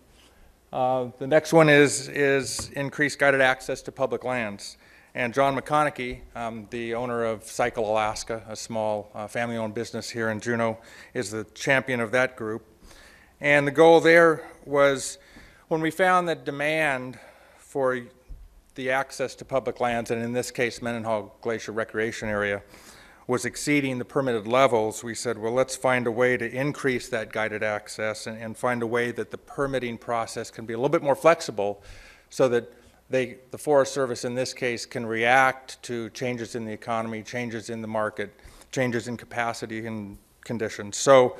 S6: The next one is increased guided access to public lands. And John McConaughey, the owner of Cycle Alaska, a small family-owned business here in Juneau, is the champion of that group. And the goal there was when we found that demand for the access to public lands, and in this case Mendenhall Glacier Recreation Area, was exceeding the permitted levels, we said, well, let's find a way to increase that guided access and find a way that the permitting process can be a little bit more flexible so that the Forest Service in this case can react to changes in the economy, changes in the market, changes in capacity and conditions. So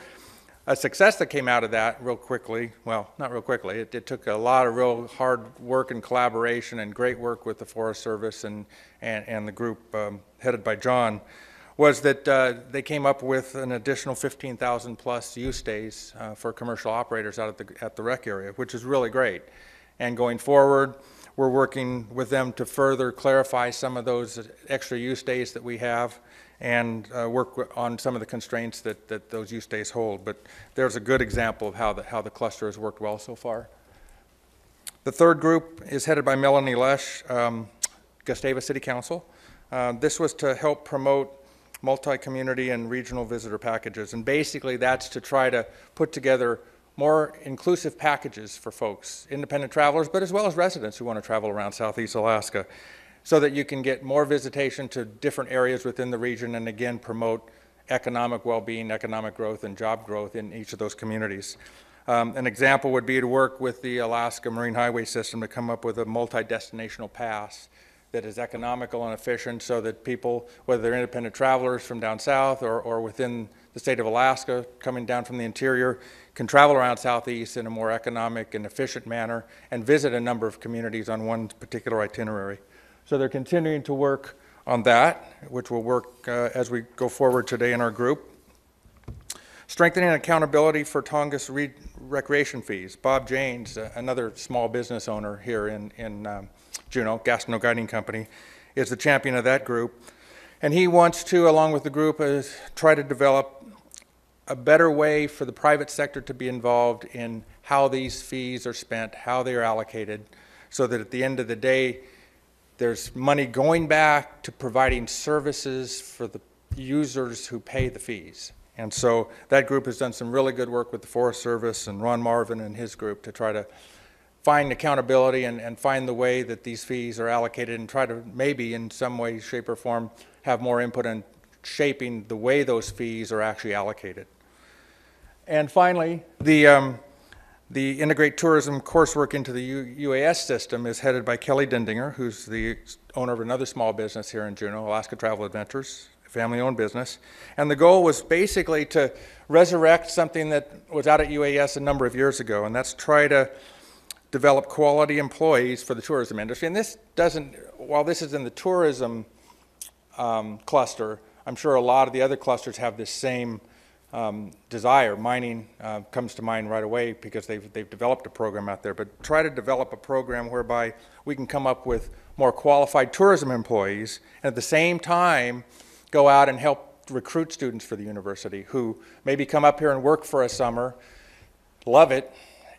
S6: a success that came out of that real quickly, well, not real quickly, it took a lot of real hard work and collaboration and great work with the Forest Service and the group headed by John, was that they came up with an additional 15,000 plus use days for commercial operators out at the rec area, which is really great. And going forward, we're working with them to further clarify some of those extra use days that we have and work on some of the constraints that those use days hold. But there's a good example of how the cluster has worked well so far. The third group is headed by Melanie Lesh, Gustavus City Council. This was to help promote multi-community and regional visitor packages, and basically that's to try to put together more inclusive packages for folks, independent travelers, but as well as residents who want to travel around Southeast Alaska, so that you can get more visitation to different areas within the region and again promote economic well-being, economic growth, and job growth in each of those communities. An example would be to work with the Alaska Marine Highway System to come up with a multi-destinational pass that is economical and efficient, so that people, whether they're independent travelers from down south or within the state of Alaska coming down from the interior, can travel around Southeast in a more economic and efficient manner and visit a number of communities on one particular itinerary. So they're continuing to work on that, which will work as we go forward today in our group. Strengthening accountability for Tongass recreation fees. Bob Janes, another small business owner here in Juneau, Gastineau Guiding Company, is the champion of that group. And he wants to, along with the group, try to develop a better way for the private sector to be involved in how these fees are spent, how they are allocated, so that at the end of the day, there's money going back to providing services for the users who pay the fees. And so that group has done some really good work with the Forest Service and Ron Marvin and his group to try to find accountability and find the way that these fees are allocated, and try to maybe in some way, shape, or form have more input in shaping the way those fees are actually allocated. And finally, the Integrate Tourism coursework into the UAS system is headed by Kelly Dindinger, who's the owner of another small business here in Juneau, Alaska Travel Adventures, a family-owned business. And the goal was basically to resurrect something that was out at UAS a number of years ago, and that's try to develop quality employees for the tourism industry. And this doesn't, while this is in the tourism cluster, I'm sure a lot of the other clusters have this same desire. Mining comes to mind right away because they've developed a program out there, but try to develop a program whereby we can come up with more qualified tourism employees, and at the same time go out and help recruit students for the university who maybe come up here and work for a summer, love it,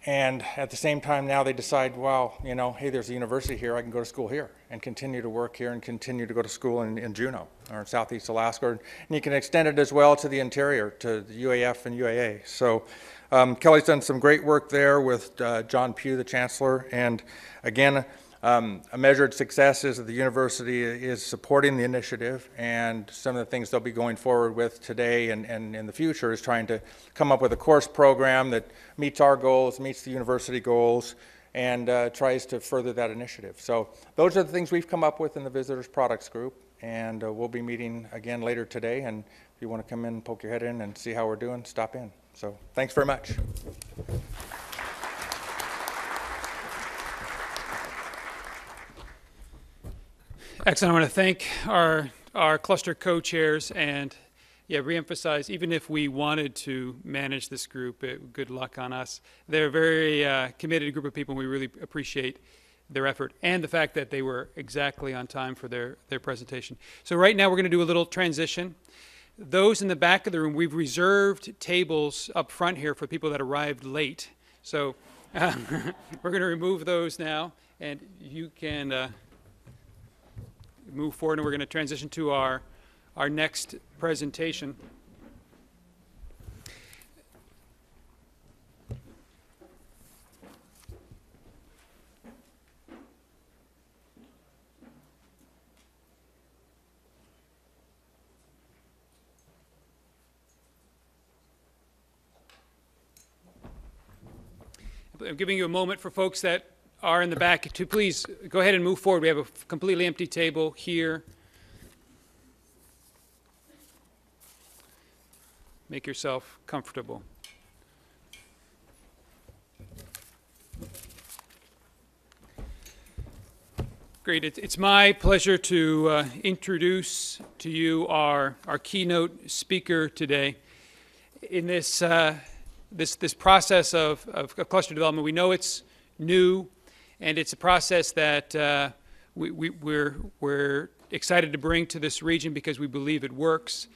S6: and at the same time now they decide, well, you know, hey, there's a university here, I can go to school here and continue to work here and continue to go to school in Juneau or in Southeast Alaska. And you can extend it as well to the interior, to the UAF and UAA. So Kelly's done some great work there with John Pugh, the chancellor. And again, a measured success is that the university is supporting the initiative, and some of the things they'll be going forward with today and in the future is trying to come up with a course program that meets our goals, meets the university goals, and tries to further that initiative. So those are the things we've come up with in the Visitors Products Group, and we'll be meeting again later today, and if you want to come in, poke your head in and see how we're doing, stop in. So thanks very much.
S5: Excellent. I want to thank our cluster co-chairs and reemphasize, even if we wanted to manage this group, good luck on us. They're a very committed group of people, and we really appreciate their effort and the fact that they were exactly on time for their presentation. So right now we're going to do a little transition. Those in the back of the room, we've reserved tables up front here for people that arrived late. So we're going to remove those now, and you can move forward, and we're going to transition to our next presentation. I'm giving you a moment for folks that are in the back to please go ahead and move forward. We have a completely empty table here. Make yourself comfortable. Great. It's my pleasure to introduce to you our keynote speaker today. In this this process of cluster development, we know it's new, and it's a process that we're excited to bring to this region because we believe it works.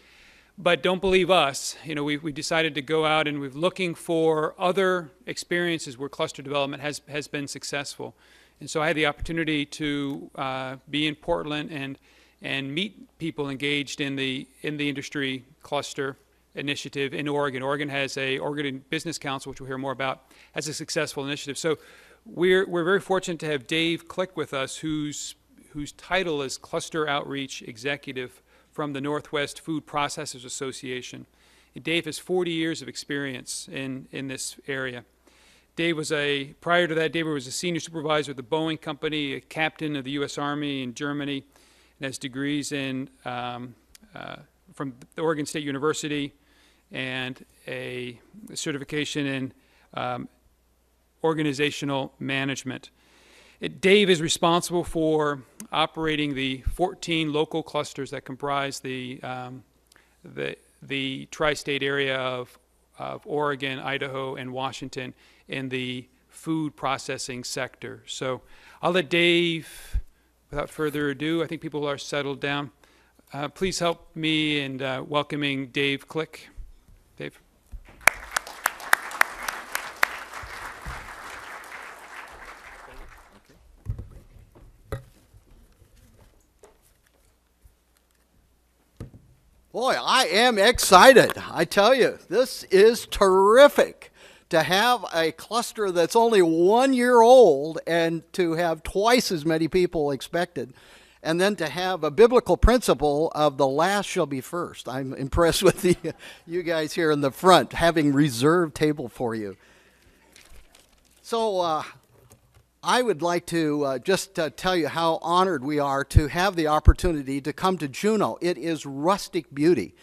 S5: But don't believe us. You know, we decided to go out and we're looking for other experiences where cluster development has been successful. And so I had the opportunity to be in Portland and meet people engaged in the industry cluster initiative in Oregon. Oregon has a Oregon Business Council, which we'll hear more about, has a successful initiative. So we're very fortunate to have Dave Click with us, whose title is Cluster Outreach Executive from the Northwest Food Processors Association. And Dave has 40 years of experience in this area. Prior to that, Dave was a senior supervisor at the Boeing Company, a captain of the U.S. Army in Germany, and has degrees from the Oregon State University and a certification in organizational management. Dave is responsible for operating the 14 local clusters that comprise the tri-state area of Oregon, Idaho, and Washington in the food processing sector. So I'll let Dave, without further ado, I think people are settled down. Please help me in welcoming Dave Click. Dave.
S12: Boy, I am excited. I tell you, this is terrific to have a cluster that's only 1 year old and to have twice as many people expected, and then to have a biblical principle of the last shall be first. I'm impressed with you guys here in the front having reserved table for you. So I would like to just tell you how honored we are to have the opportunity to come to Juneau. It is rustic beauty.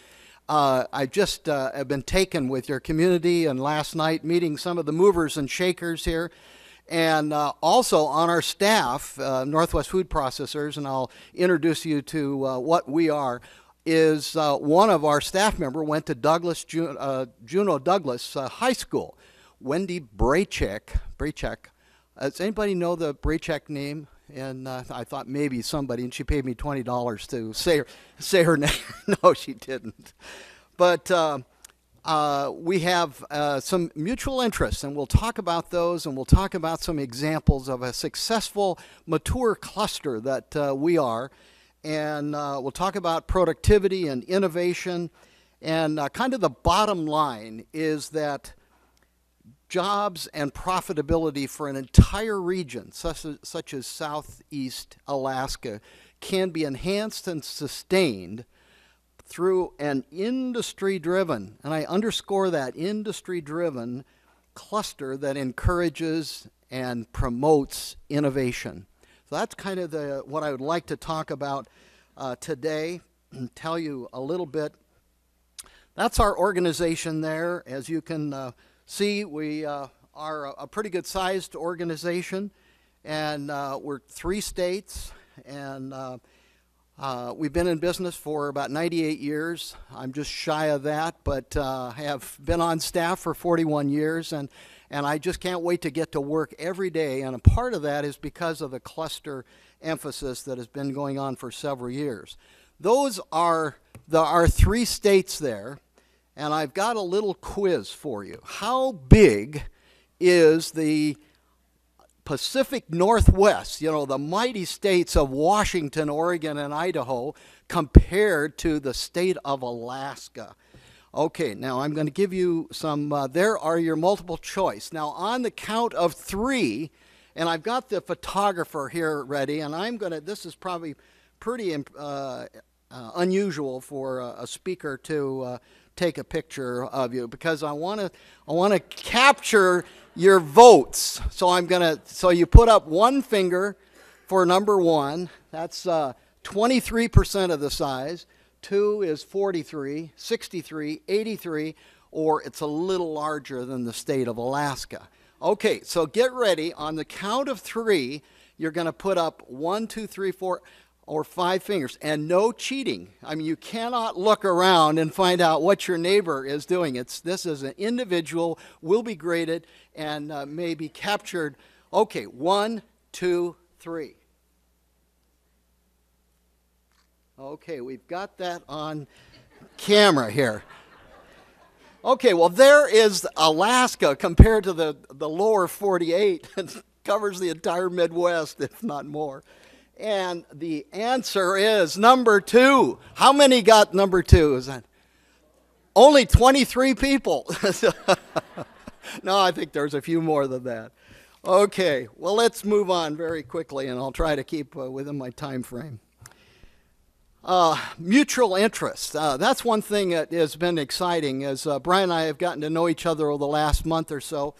S12: I just have been taken with your community, and last night meeting some of the movers and shakers here, and also on our staff, Northwest Food Processors, and I'll introduce you to what we are, is one of our staff member went to Juneau Douglas High School. Wendy Braychek. Does anybody know the Braychek name? And I thought maybe somebody, and she paid me $20 to say her name. No, she didn't. But we have some mutual interests, and we'll talk about those, and we'll talk about some examples of a successful, mature cluster that we are. And we'll talk about productivity and innovation. And kind of the bottom line is that jobs and profitability for an entire region, such as Southeast Alaska, can be enhanced and sustained through an industry-driven, and I underscore that, industry-driven cluster that encourages and promotes innovation. So that's kind of what I would like to talk about today and tell you a little bit. That's our organization there. As you can see, we are a pretty good sized organization, and we're 3 states, and we've been in business for about 98 years. I'm just shy of that, but have been on staff for 41 years, and I just can't wait to get to work every day, and a part of that is because of the cluster emphasis that has been going on for several years. Those are our 3 states there. And I've got a little quiz for you. How big is the Pacific Northwest, you know, the mighty states of Washington, Oregon, and Idaho, compared to the state of Alaska? Okay, now I'm going to give you some, there are your multiple choice. Now on the count of 3, and I've got the photographer here ready, and I'm going to, this is probably pretty unusual for a speaker to take a picture of you, because I want to capture your votes. So you put up 1 finger for number 1. That's 23% of the size. 2 is 43, 63, 83, or it's a little larger than the state of Alaska. Okay, so get ready. On the count of 3, you're going to put up 1, 2, 3, 4, or 5 fingers, and no cheating. I mean, you cannot look around and find out what your neighbor is doing. This is an individual, will be graded, and may be captured. Okay, 1, 2, 3. Okay, we've got that on camera here. Okay, well, there is Alaska compared to the lower 48. It covers the entire Midwest, if not more. And the answer is number 2. How many got number 2? Is that only 23 people? No, I think there's a few more than that. Okay, well, let's move on very quickly, and I'll try to keep within my time frame. Mutual interest. That's one thing that has been exciting. As Brian and I have gotten to know each other over the last month or so,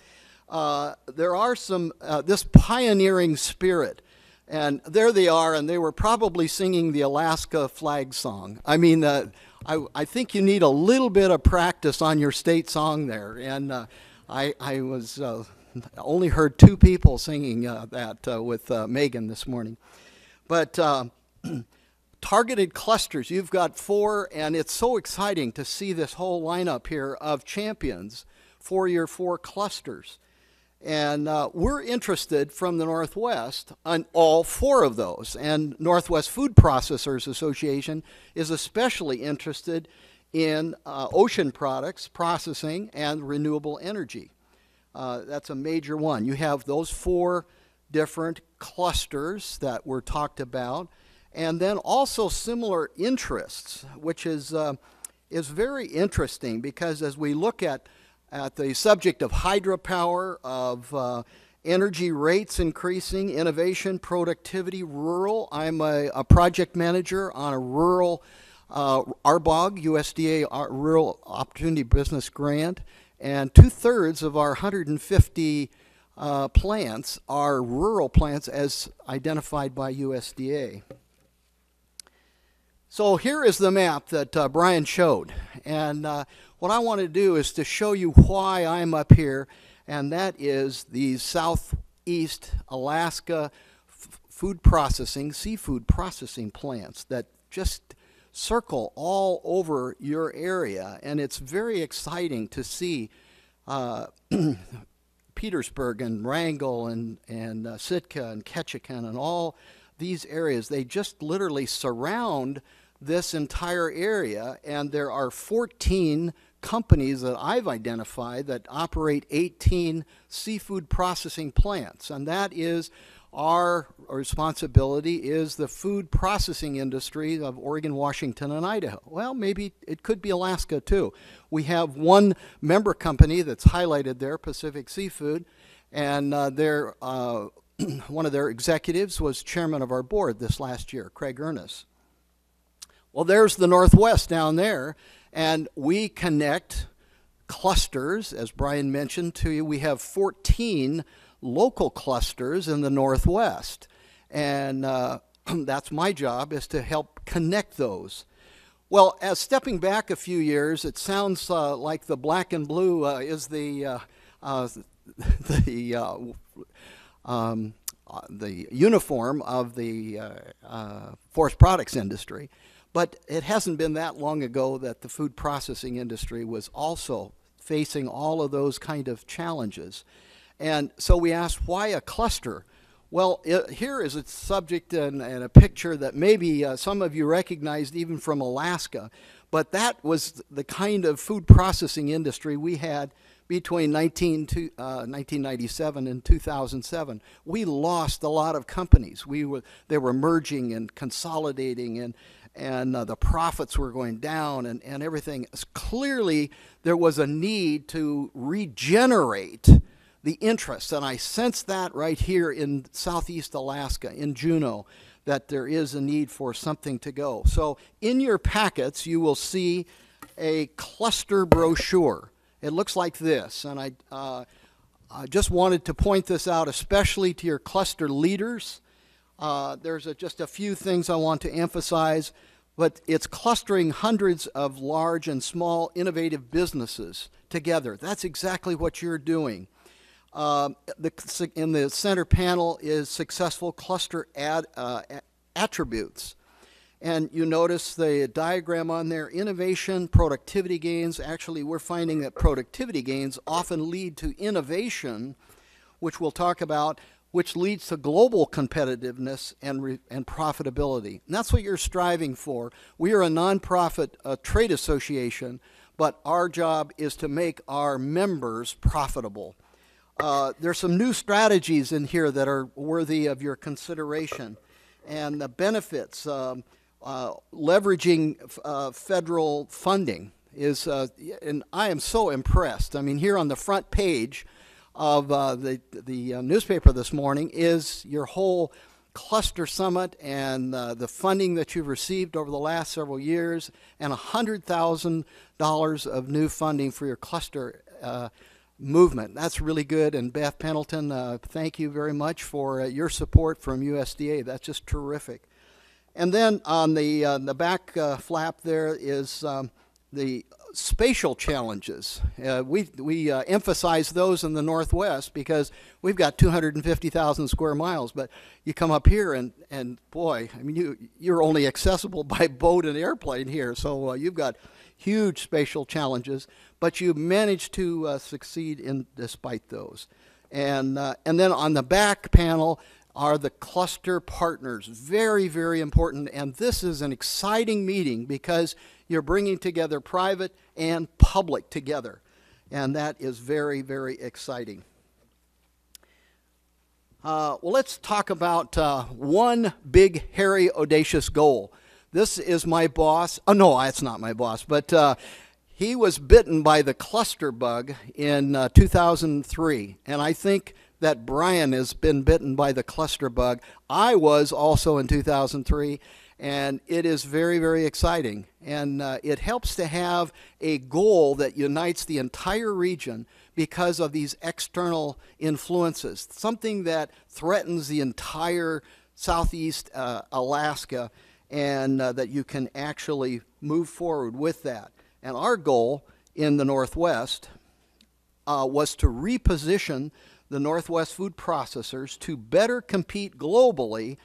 S12: there are some, this pioneering spirit. And there they are, and they were probably singing the Alaska flag song. I mean, I think you need a little bit of practice on your state song there. And I was only heard 2 people singing that with Megan this morning. But targeted clusters, you've got 4, and it's so exciting to see this whole lineup here of champions for your 4 clusters. And we're interested from the Northwest on all 4 of those. And Northwest Food Processors Association is especially interested in ocean products, processing, and renewable energy. That's a major one. You have those 4 different clusters that were talked about, and then also similar interests, which is very interesting, because as we look at the subject of hydropower, of energy rates increasing, innovation, productivity, rural. I'm a project manager on a rural RBOG, USDA Rural Opportunity Business Grant, and 2/3 of our 150 plants are rural plants as identified by USDA. So here is the map that Brian showed, and what I want to do is to show you why I'm up here, and that is the Southeast Alaska food processing, seafood processing plants that just circle all over your area, and it's very exciting to see Petersburg and Wrangell and Sitka and Ketchikan and all these areas. They just literally surround this entire area, and there are 14 companies that I've identified that operate 18 seafood processing plants, and that is our responsibility, is the food processing industry of Oregon, Washington, and Idaho. Well, maybe it could be Alaska too. We have one member company that's highlighted there, Pacific Seafood, and one of their executives was chairman of our board this last year, Craig Ernest. Well, there's the Northwest down there, and we connect clusters, as Brian mentioned to you. We have 14 local clusters in the Northwest, and that's my job, is to help connect those. Well, as stepping back a few years, it sounds like the black and blue is the uniform of the forest products industry. But it hasn't been that long ago that the food processing industry was also facing all of those kind of challenges. And so we asked, why a cluster? Well, here is a subject and a picture that maybe some of you recognized even from Alaska, but that was the kind of food processing industry we had between 1997 and 2007. We lost a lot of companies. They were merging and consolidating, and the profits were going down, and everything. Clearly, there was a need to regenerate the interest, and I sense that right here in Southeast Alaska, in Juneau, that there is a need for something to go. So in your packets, you will see a cluster brochure. It looks like this, and I just wanted to point this out, especially to your cluster leaders. There's just a few things I want to emphasize, but it's clustering hundreds of large and small innovative businesses together. That's exactly what you're doing. In the center panel is successful cluster attributes. And you notice the diagram on there, innovation, productivity gains. Actually, we're finding that productivity gains often lead to innovation, which we'll talk about which leads to global competitiveness and profitability. And that's what you're striving for. We are a nonprofit trade association, but our job is to make our members profitable. There's some new strategies in here that are worthy of your consideration. And the benefits, leveraging federal funding is, and I am so impressed. I mean, here on the front page of the newspaper this morning is your whole cluster summit and the funding that you've received over the last several years, and $100,000 of new funding for your cluster movement. That's really good. And Beth Pendleton, thank you very much for your support from USDA. That's just terrific. And then on the back flap there is the spatial challenges. We emphasize those in the Northwest because we've got 250,000 square miles, but you come up here and boy, I mean, you're only accessible by boat and airplane here, so you've got huge spatial challenges, but you managed to succeed in despite those. And then on the back panel are the cluster partners. Very, very important, and this is an exciting meeting because you're bringing together private and public together, and that is very, very exciting. Well, let's talk about one big, hairy, audacious goal. This is my boss. Oh, no, it's not my boss, but he was bitten by the cluster bug in 2003, and I think that Brian has been bitten by the cluster bug. I was also in 2003, and it is very, very exciting. And it helps to have a goal that unites the entire region because of these external influences, something that threatens the entire southeast Alaska, and that you can actually move forward with that. And our goal in the Northwest was to reposition the Northwest food processors to better compete globally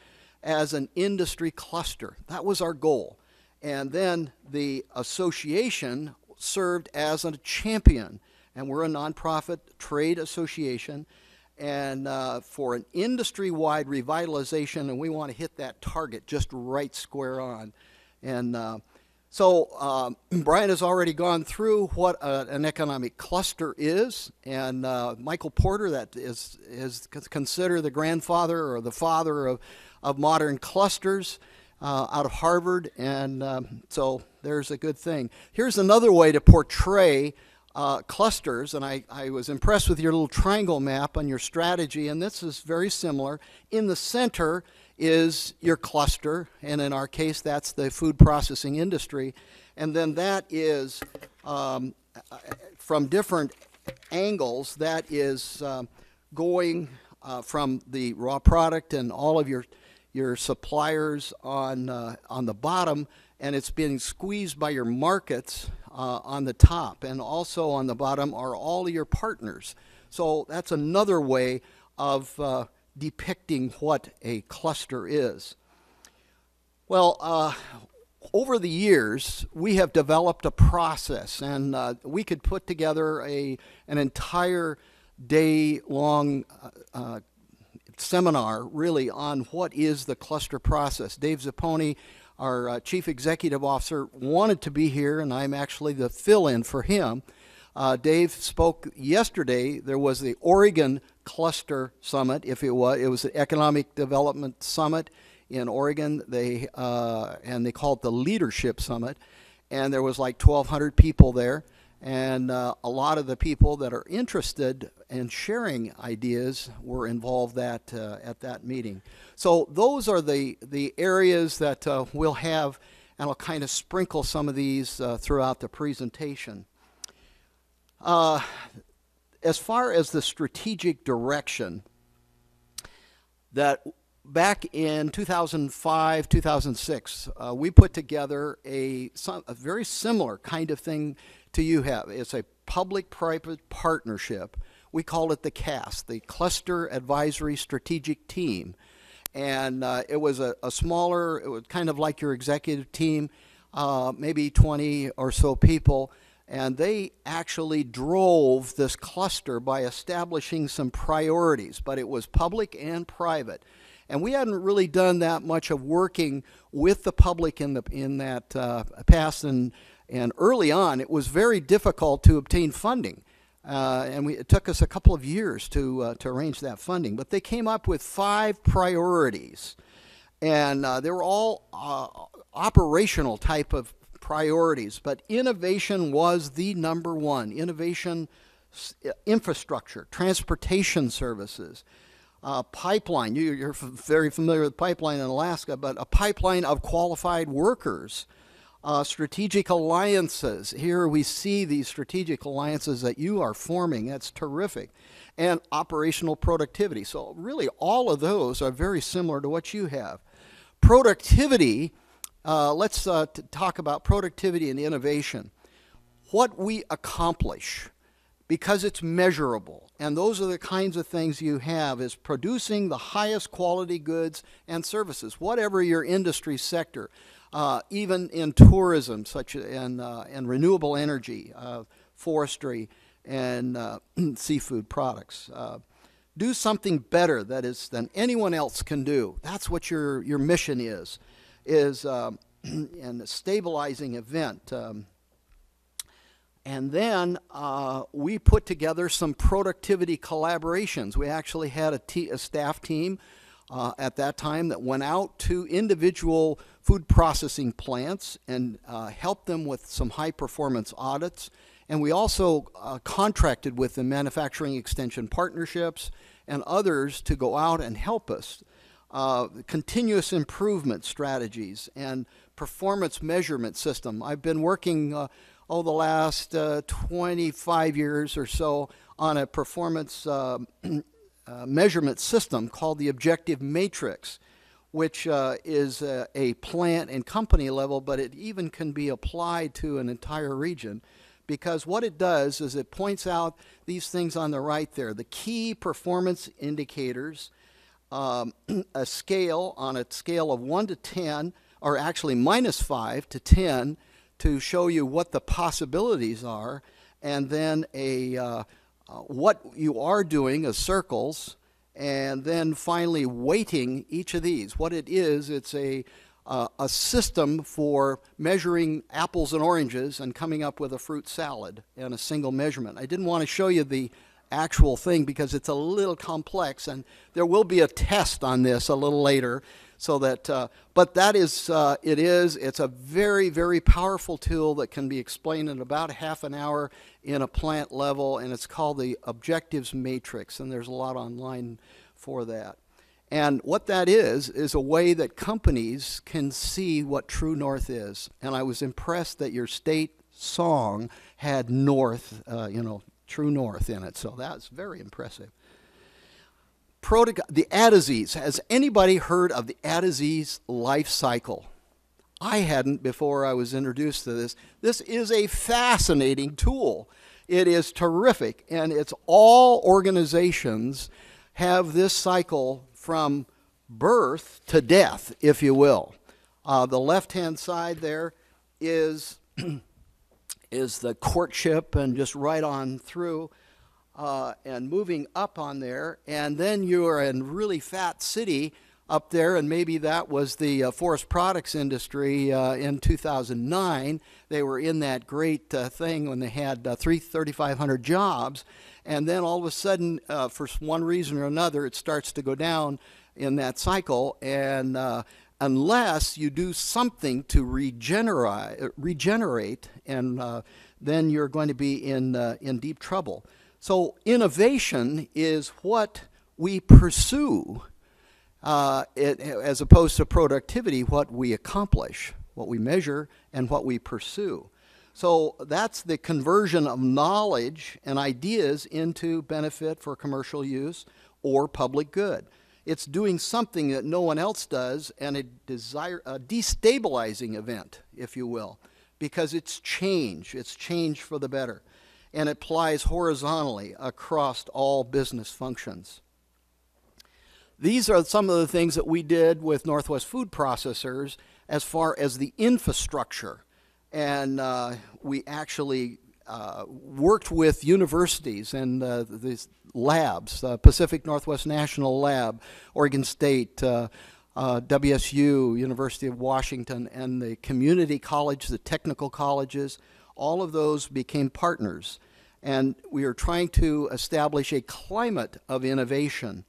S12: as an industry cluster. That was our goal. And then the association served as a champion. And we're a nonprofit trade association, and for an industry-wide revitalization, and we want to hit that target just right square on. And so Brian has already gone through what an economic cluster is, and Michael Porter, that is considered the grandfather or the father of modern clusters out of Harvard, and so there's a good thing. Here's another way to portray clusters, and I was impressed with your little triangle map on your strategy, and this is very similar. In the center is your cluster, and in our case that's the food processing industry, and then that is from different angles, that is going from the raw product and all of your suppliers on the bottom, and it's being squeezed by your markets on the top, and also on the bottom are all of your partners. So that's another way of depicting what a cluster is. Well, over the years, we have developed a process, and we could put together an entire day-long seminar, really, on what is the cluster process. Dave Zapponi, our Chief Executive Officer, wanted to be here, and I'm actually the fill-in for him. Dave spoke yesterday. There was the Oregon Cluster Summit. It was an Economic Development Summit in Oregon. And they called it the Leadership Summit, and there was like 1,200 people there. And a lot of the people that are interested in sharing ideas were involved at that meeting. So those are the areas that we'll have, and I'll kind of sprinkle some of these throughout the presentation. As far as the strategic direction, that back in 2005, 2006, we put together a very similar kind of thing to you have. It's a public-private partnership. We call it the CAS, the Cluster Advisory Strategic Team. And it was a smaller, it was kind of like your executive team, maybe 20 or so people. And they actually drove this cluster by establishing some priorities, but it was public and private. And we hadn't really done that much of working with the public in that past, and early on it was very difficult to obtain funding. It took us a couple of years to arrange that funding. But they came up with 5 priorities, and they were all operational type of priorities, but innovation was the number one. Innovation, infrastructure, transportation services, pipeline. You're very familiar with pipeline in Alaska, but a pipeline of qualified workers, strategic alliances. Here we see these strategic alliances that you are forming. That's terrific. And operational productivity. So really all of those are very similar to what you have. Productivity. Let's talk about productivity and innovation. What we accomplish, because it's measurable, and those are the kinds of things you have, is producing the highest quality goods and services, whatever your industry sector, even in tourism, such and renewable energy, forestry, and seafood products. Do something better than anyone else can do. That's what your mission is and a stabilizing event. And then we put together some productivity collaborations. We actually had a staff team at that time that went out to individual food processing plants and helped them with some high performance audits. And we also contracted with the manufacturing extension partnerships and others to go out and help us. Continuous improvement strategies and performance measurement system. I've been working the last 25 years or so on a performance measurement system called the Objective Matrix, which is a plant and company level, but it even can be applied to an entire region. Because what it does is it points out these things on the right there, the key performance indicators, a scale on a scale of 1 to 10, or actually -5 to 10, to show you what the possibilities are, and then what you are doing as circles, and then finally weighting each of these. What it is, it's a system for measuring apples and oranges and coming up with a fruit salad in a single measurement. I didn't want to show you the actual thing because it's a little complex, and there will be a test on this a little later, so that but that is it's a very, very powerful tool that can be explained in about half an hour in a plant level, and it's called the Objectives Matrix, and there's a lot online for that. And what that is a way that companies can see what True North is. And I was impressed that your state song had North, True North in it. So that's very impressive. The Adizes. Has anybody heard of the Adizes life cycle? I hadn't before I was introduced to this. This is a fascinating tool. It is terrific, and it's all organizations have this cycle from birth to death, if you will. The left-hand side there is the courtship, and just right on through, and moving up on there, and then you are in really fat city up there, and maybe that was the forest products industry in 2009. They were in that great thing when they had 3,500 jobs, and then all of a sudden, for one reason or another, it starts to go down in that cycle, and unless you do something to regenerate, and then you're going to be in deep trouble. So innovation is what we pursue, as opposed to productivity, what we accomplish, what we measure, and what we pursue. So that's the conversion of knowledge and ideas into benefit for commercial use or public good. It's doing something that no one else does, and a destabilizing event, if you will, because it's change. It's change for the better. And it applies horizontally across all business functions. These are some of the things that we did with Northwest Food Processors as far as the infrastructure. And we actually worked with universities and these labs, Pacific Northwest National Lab, Oregon State, WSU, University of Washington, and the community college, the technical colleges. All of those became partners. And we are trying to establish a climate of innovation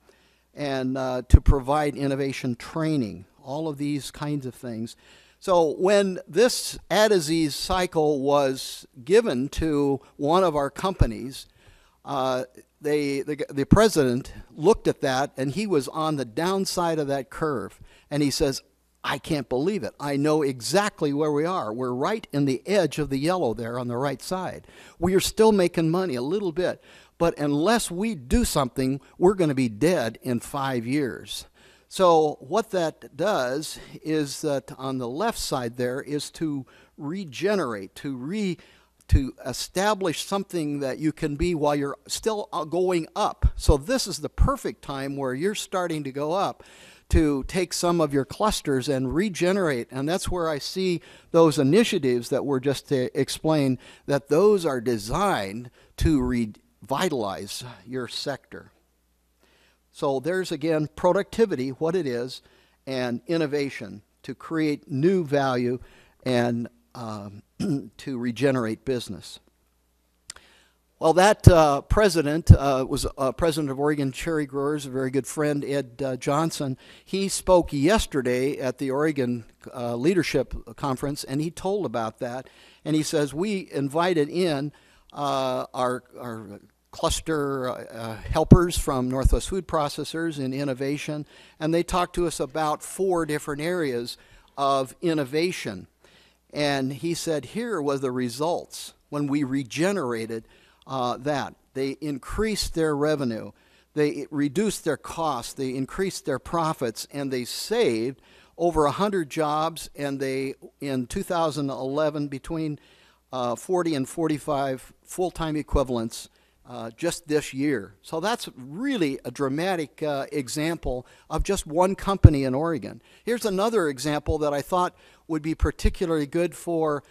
S12: and to provide innovation training, all of these kinds of things. So when this A to Z cycle was given to one of our companies, the president looked at that, and he was on the downside of that curve. And he says, I can't believe it. I know exactly where we are. We're right in the edge of the yellow there on the right side. We are still making money a little bit, but unless we do something, we're going to be dead in 5 years. So what that does is that on the left side there is to regenerate, to establish something that you can be while you're still going up. So this is the perfect time where you're starting to go up, to take some of your clusters and regenerate. And that's where I see those initiatives that were just explained, that those are designed to revitalize your sector. So there's, again, productivity, what it is, and innovation to create new value and to regenerate business. Well, that president was president of Oregon Cherry Growers, a very good friend, Ed Johnson. He spoke yesterday at the Oregon Leadership Conference, and he told about that. And he says, we invited in our cluster helpers from Northwest Food Processors in innovation, and they talked to us about 4 different areas of innovation. And he said here was the results when we regenerated that. They increased their revenue, they reduced their costs, they increased their profits, and they saved over 100 jobs, and they, in 2011, between 40 and 45 full-time equivalents just this year. So that's really a dramatic example of just one company in Oregon. Here's another example that I thought would be particularly good for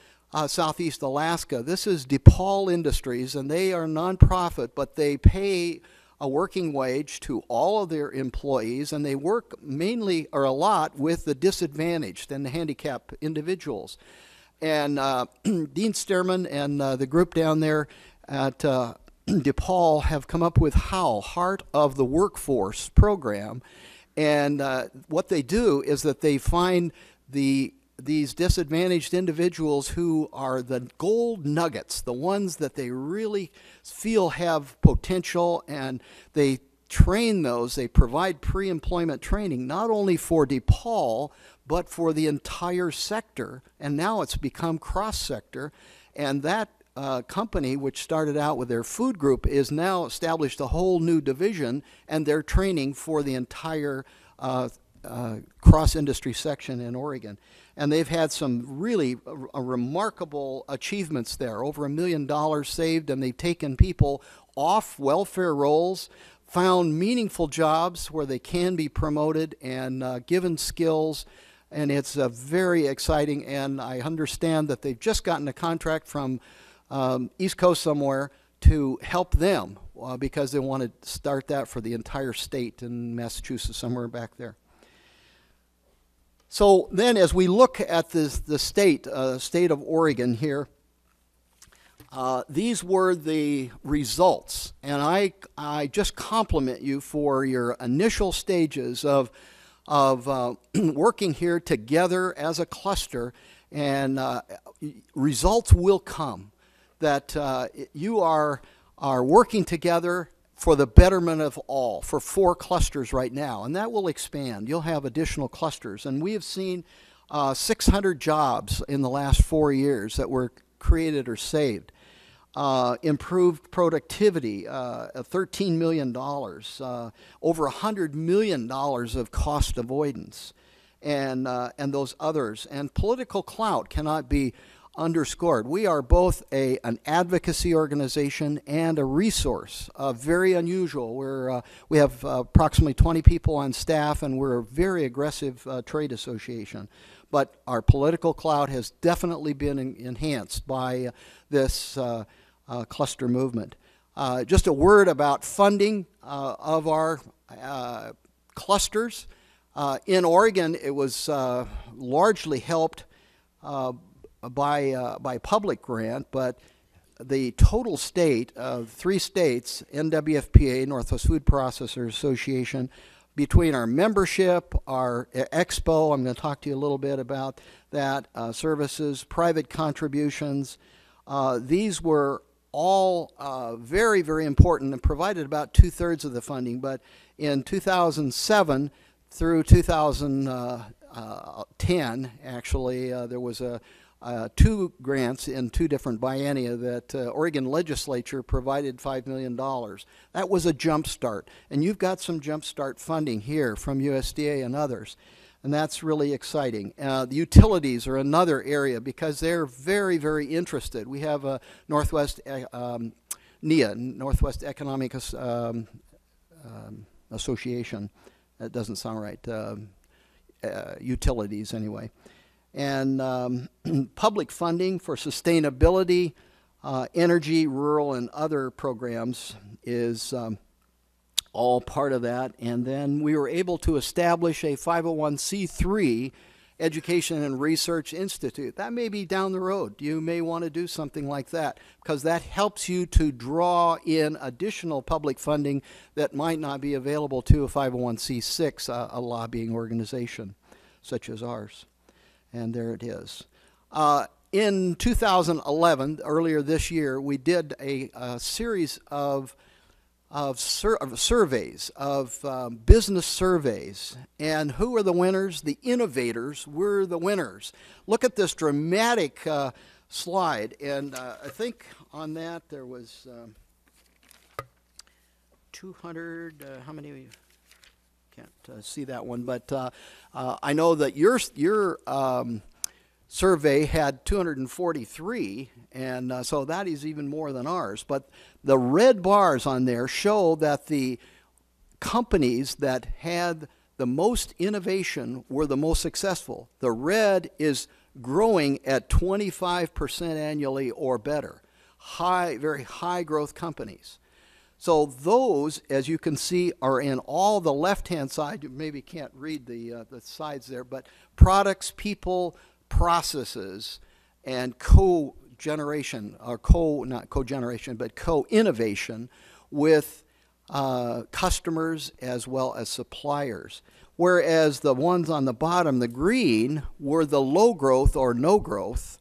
S12: Southeast Alaska. This is DePaul Industries, and they are nonprofit, but they pay a working wage to all of their employees, and they work mainly or a lot with the disadvantaged and the handicapped individuals. And Dean Stearman and the group down there at DePaul have come up with HOW, Heart of the Workforce program. And what they do is that they find these disadvantaged individuals who are the gold nuggets, the ones that they really feel have potential, and they train those. They provide pre-employment training not only for DePaul, but for the entire sector. And now it's become cross-sector. And that company, which started out with their food group, is now established a whole new division, and they're training for the entire cross-industry section in Oregon. And they've had some really remarkable achievements there, over $1 million saved, and they've taken people off welfare rolls, found meaningful jobs where they can be promoted and given skills. And it's very exciting, and I understand that they've just gotten a contract from East Coast somewhere to help them because they want to start that for the entire state in Massachusetts, somewhere back there. So then as we look at the state of Oregon here, these were the results. And I just compliment you for your initial stages of working here together as a cluster, and results will come. That you are working together for the betterment of all, for 4 clusters right now, and that will expand. You'll have additional clusters, and we have seen 600 jobs in the last 4 years that were created or saved. Improved productivity, $13 million, over $100 million of cost avoidance, and those others. And political clout cannot be underscored. We are both an advocacy organization and a resource, very unusual. We have approximately 20 people on staff, and we're a very aggressive trade association. But our political clout has definitely been enhanced by this cluster movement. Just a word about funding of our clusters. In Oregon, it was largely helped by public grant, but the total state of 3 states, NWFPA, Northwest Food Processors Association, between our membership, our expo, I'm going to talk to you a little bit about that, services, private contributions, these were all very, very important and provided about 2/3 of the funding. But in 2007 through 2010, actually, there was 2 grants in 2 different biennia that Oregon legislature provided $5 million. That was a jump start. And you've got some jump start funding here from USDA and others. And that's really exciting. The utilities are another area because they're very, very interested. We have a Northwest NEA, Northwest Economic Association. That doesn't sound right. Utilities, anyway. And public funding for sustainability, energy, rural, and other programs is all part of that. And then we were able to establish a 501c3 Education and Research Institute. That may be down the road. You may want to do something like that because that helps you to draw in additional public funding that might not be available to a 501c6, a lobbying organization such as ours. And there it is. In 2011, earlier this year, we did a series of surveys, of business surveys. And who were the winners? The innovators were the winners. Look at this dramatic slide. And I think on that there was 200, how many? Can't see that one, but I know that your survey had 243, and so that is even more than ours. But the red bars on there show that the companies that had the most innovation were the most successful. The red is growing at 25% annually or better. Very high growth companies. So those, as you can see, are in all the left-hand side. You maybe can't read the sides there, but products, people, processes, and co-generation, or not co-generation, but co-innovation with customers as well as suppliers. Whereas the ones on the bottom, the green, were the low growth or no growth,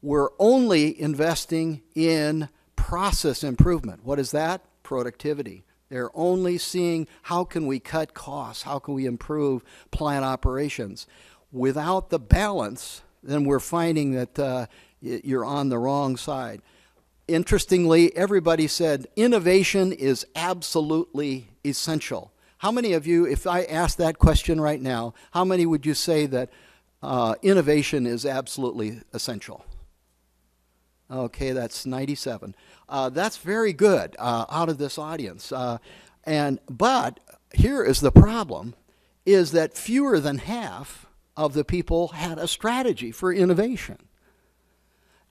S12: were only investing in process improvement. What is that? Productivity. They're only seeing how can we cut costs, how can we improve plant operations. Without the balance, then we're finding that you're on the wrong side. Interestingly, everybody said innovation is absolutely essential. How many of you, if I asked that question right now, how many would you say that innovation is absolutely essential? Okay, that's 97. That's very good out of this audience. But here is the problem, is that fewer than half of the people had a strategy for innovation.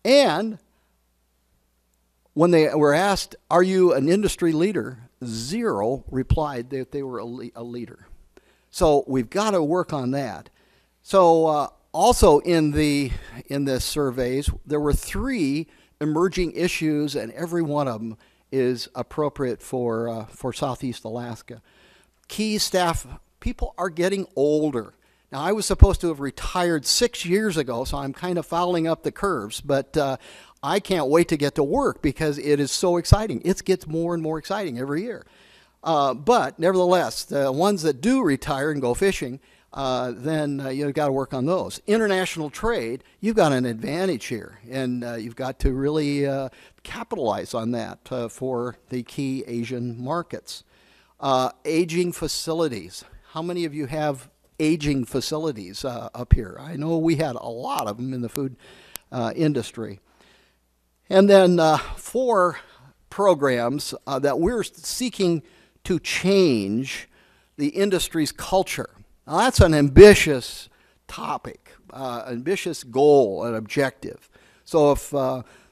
S12: And when they were asked, are you an industry leader? 0 replied that they were a leader. So we've got to work on that. So also in the surveys, there were 3 emerging issues, and every one of them is appropriate for Southeast Alaska. Key staff, people are getting older. Now, I was supposed to have retired 6 years ago, so I'm kind of fouling up the curves, but I can't wait to get to work because it is so exciting. It gets more and more exciting every year. But nevertheless, the ones that do retire and go fishing, then you've got to work on those. International trade, you've got an advantage here, and you've got to really capitalize on that for the key Asian markets. Aging facilities. How many of you have aging facilities up here? I know we had a lot of them in the food industry. And then 4 programs that we're seeking to change the industry's culture. Now, that's an ambitious topic, ambitious goal and objective. So if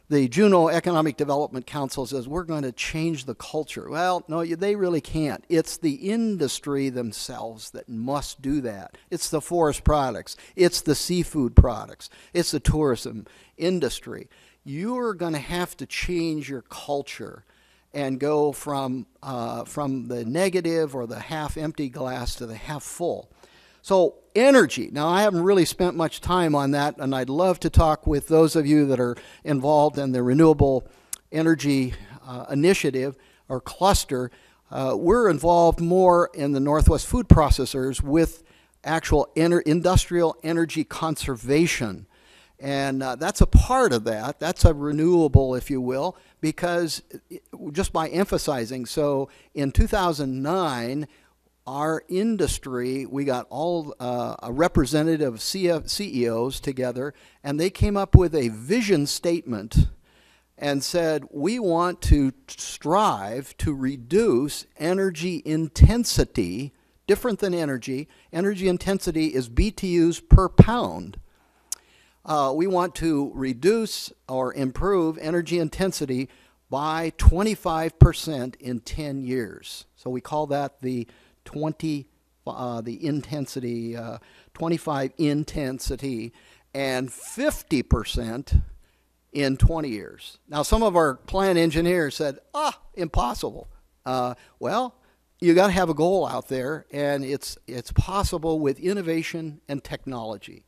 S12: the Juneau Economic Development Council says we're going to change the culture. Well, no, they really can't. It's the industry themselves that must do that. It's the forest products. It's the seafood products. It's the tourism industry. You're going to have to change your culture and go from the negative or the half-empty glass to the half-full. So energy. Now, I haven't really spent much time on that, and I'd love to talk with those of you that are involved in the Renewable Energy Initiative or cluster. We're involved more in the Northwest Food Processors with actual industrial energy conservation. And that's a part of that. That's a renewable, if you will, because just by emphasizing. So in 2009, our industry, we got all a representative of CEOs together, and they came up with a vision statement and said, we want to strive to reduce energy intensity, different than energy. Energy intensity is BTUs per pound. We want to reduce or improve energy intensity by 25% in 10 years. So we call that the intensity, 25 intensity, and 50% in 20 years. Now, some of our plant engineers said, impossible. Well, you got to have a goal out there, and it's possible with innovation and technology.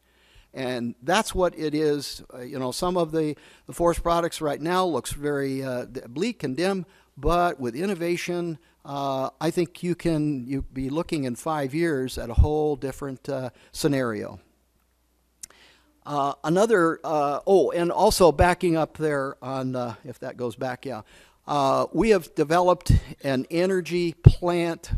S12: And that's what it is. You know, some of the forest products right now looks very bleak and dim, but with innovation, I think you'll be looking in 5 years at a whole different scenario. And also backing up there on, if that goes back, yeah. We have developed an energy plant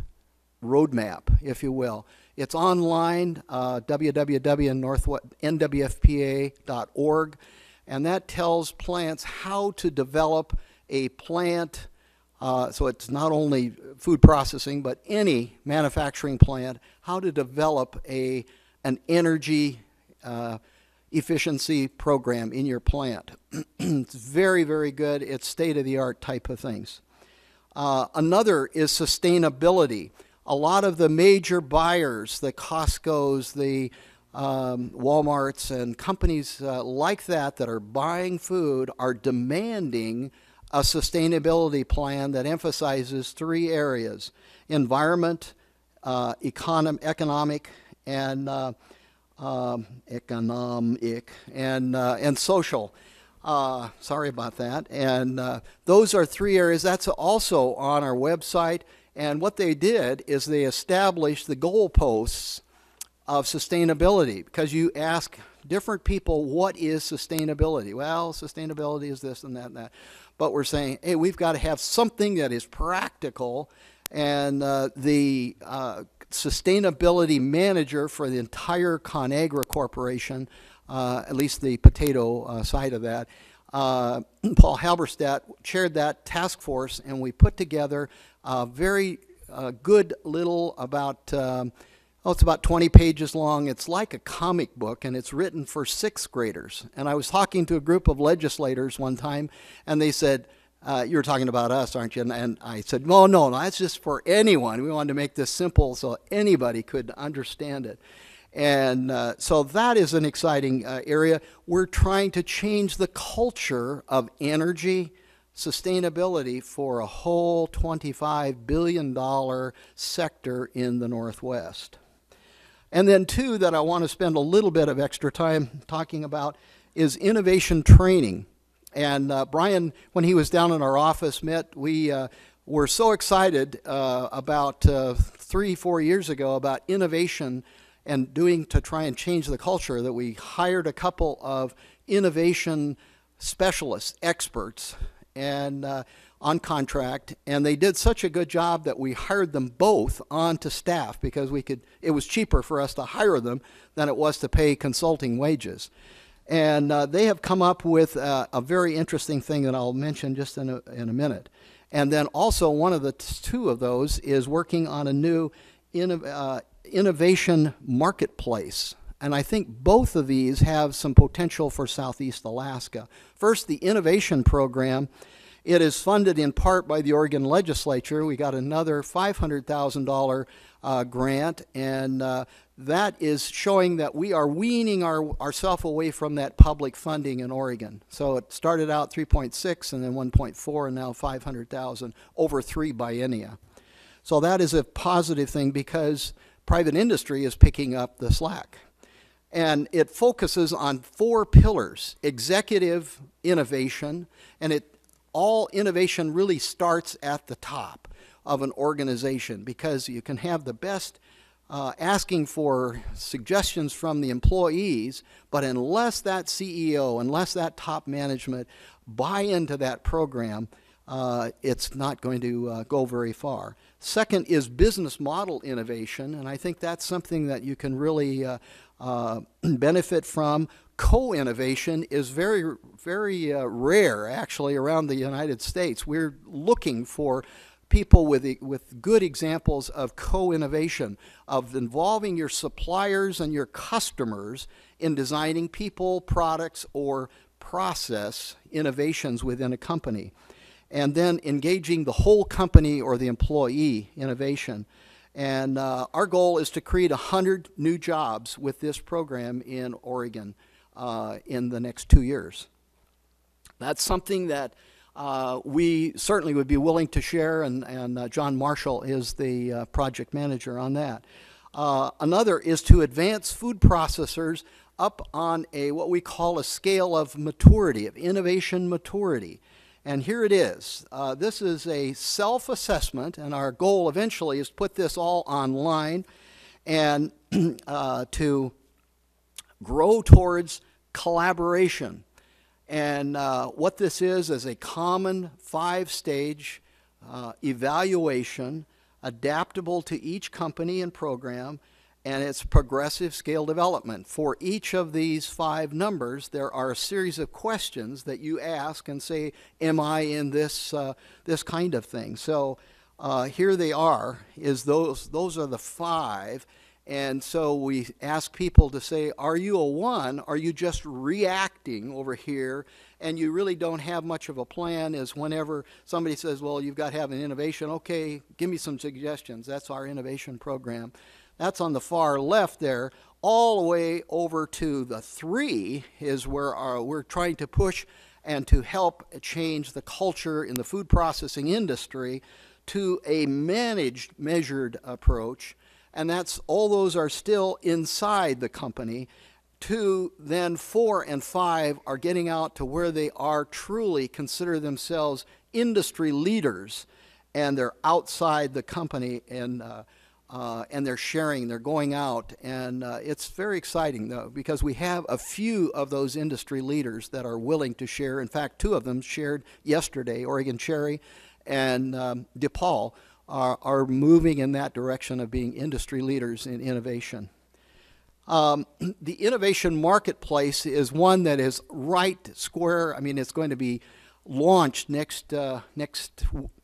S12: roadmap, if you will. It's online, www.nwfpa.org, and that tells plants how to develop a plant. So it's not only food processing, but any manufacturing plant, how to develop an energy efficiency program in your plant. It's very, very good. It's state-of-the-art type of things. Another is sustainability. A lot of the major buyers, the Costco's, the Walmarts, and companies like that are buying food are demanding a sustainability plan that emphasizes 3 areas: environment, economic, and social. Sorry about that. And those are 3 areas. That's also on our website. And what they did is they established the goalposts of sustainability, because you ask different people, what is sustainability? Well, sustainability is this and that and that. But we're saying, hey, we've got to have something that is practical. And the sustainability manager for the entire ConAgra Corporation, at least the potato side of that, Paul Halberstadt chaired that task force, and we put together a very good little it's about 20 pages long. It's like a comic book, and it's written for 6th graders. And I was talking to a group of legislators one time, and they said, you were talking about us, aren't you? And I said, no, that's just for anyone. We wanted to make this simple so anybody could understand it. And so that is an exciting area. We're trying to change the culture of energy sustainability for a whole $25 billion sector in the Northwest. And then 2 that I want to spend a little bit of extra time talking about is innovation training. And Brian, when he was down in our office, we were so excited about 3-4 years ago about innovation and to try and change the culture, that we hired a couple of innovation specialists, experts, and on contract, and they did such a good job that we hired them both onto staff, because it was cheaper for us to hire them than it was to pay consulting wages. And they have come up with a very interesting thing that I'll mention just in a minute. And then also one of the 2 of those is working on a new innovation marketplace. And I think both of these have some potential for Southeast Alaska. First, the innovation program. It is funded in part by the Oregon legislature. We got another $500,000 grant, and that is showing that we are weaning ourselves away from that public funding in Oregon. So it started out 3.6 and then 1.4 and now 500,000 over 3 biennia. So that is a positive thing because private industry is picking up the slack. And it focuses on 4 pillars: executive innovation, and all innovation really starts at the top of an organization because you can have the best asking for suggestions from the employees, but unless that CEO, unless that top management buy into that program, it's not going to go very far. Second is business model innovation, and I think that's something that you can really benefit from. Co-innovation is very, very rare, actually, around the United States. We're looking for people with good examples of co-innovation, of involving your suppliers and your customers in designing people, products, or process innovations within a company. And then engaging the whole company or the employee innovation. And our goal is to create 100 new jobs with this program in Oregon in the next 2 years. That's something that we certainly would be willing to share, and John Marshall is the project manager on that. Another is to advance food processors up on what we call a scale of maturity, of innovation maturity. And here it is. This is a self-assessment, and our goal eventually is to put this all online and to grow towards collaboration. And what this is a common 5-stage evaluation, adaptable to each company and program, and it's progressive scale development. For each of these 5 numbers, there are a series of questions that you ask and say, am I in this, this kind of thing? So here they are, those are the 5. And so we ask people to say, are you a 1? Are you just reacting over here and you really don't have much of a plan? Is whenever somebody says, well, you've got to have an innovation, okay, give me some suggestions. That's our innovation program. That's on the far left there. All the way over to the 3 is where we're trying to push and to help change the culture in the food processing industry to a managed, measured approach. And that's, all those are still inside the company. 2, then 4 and 5 are getting out to where they are truly consider themselves industry leaders, and they're outside the company, and they're sharing, they're going out, and it's very exciting though, because we have a few of those industry leaders that are willing to share. In fact, 2 of them shared yesterday. Oregon Cherry and DePaul are moving in that direction of being industry leaders in innovation. The innovation marketplace is one that is right square. I mean, it's going to be launched next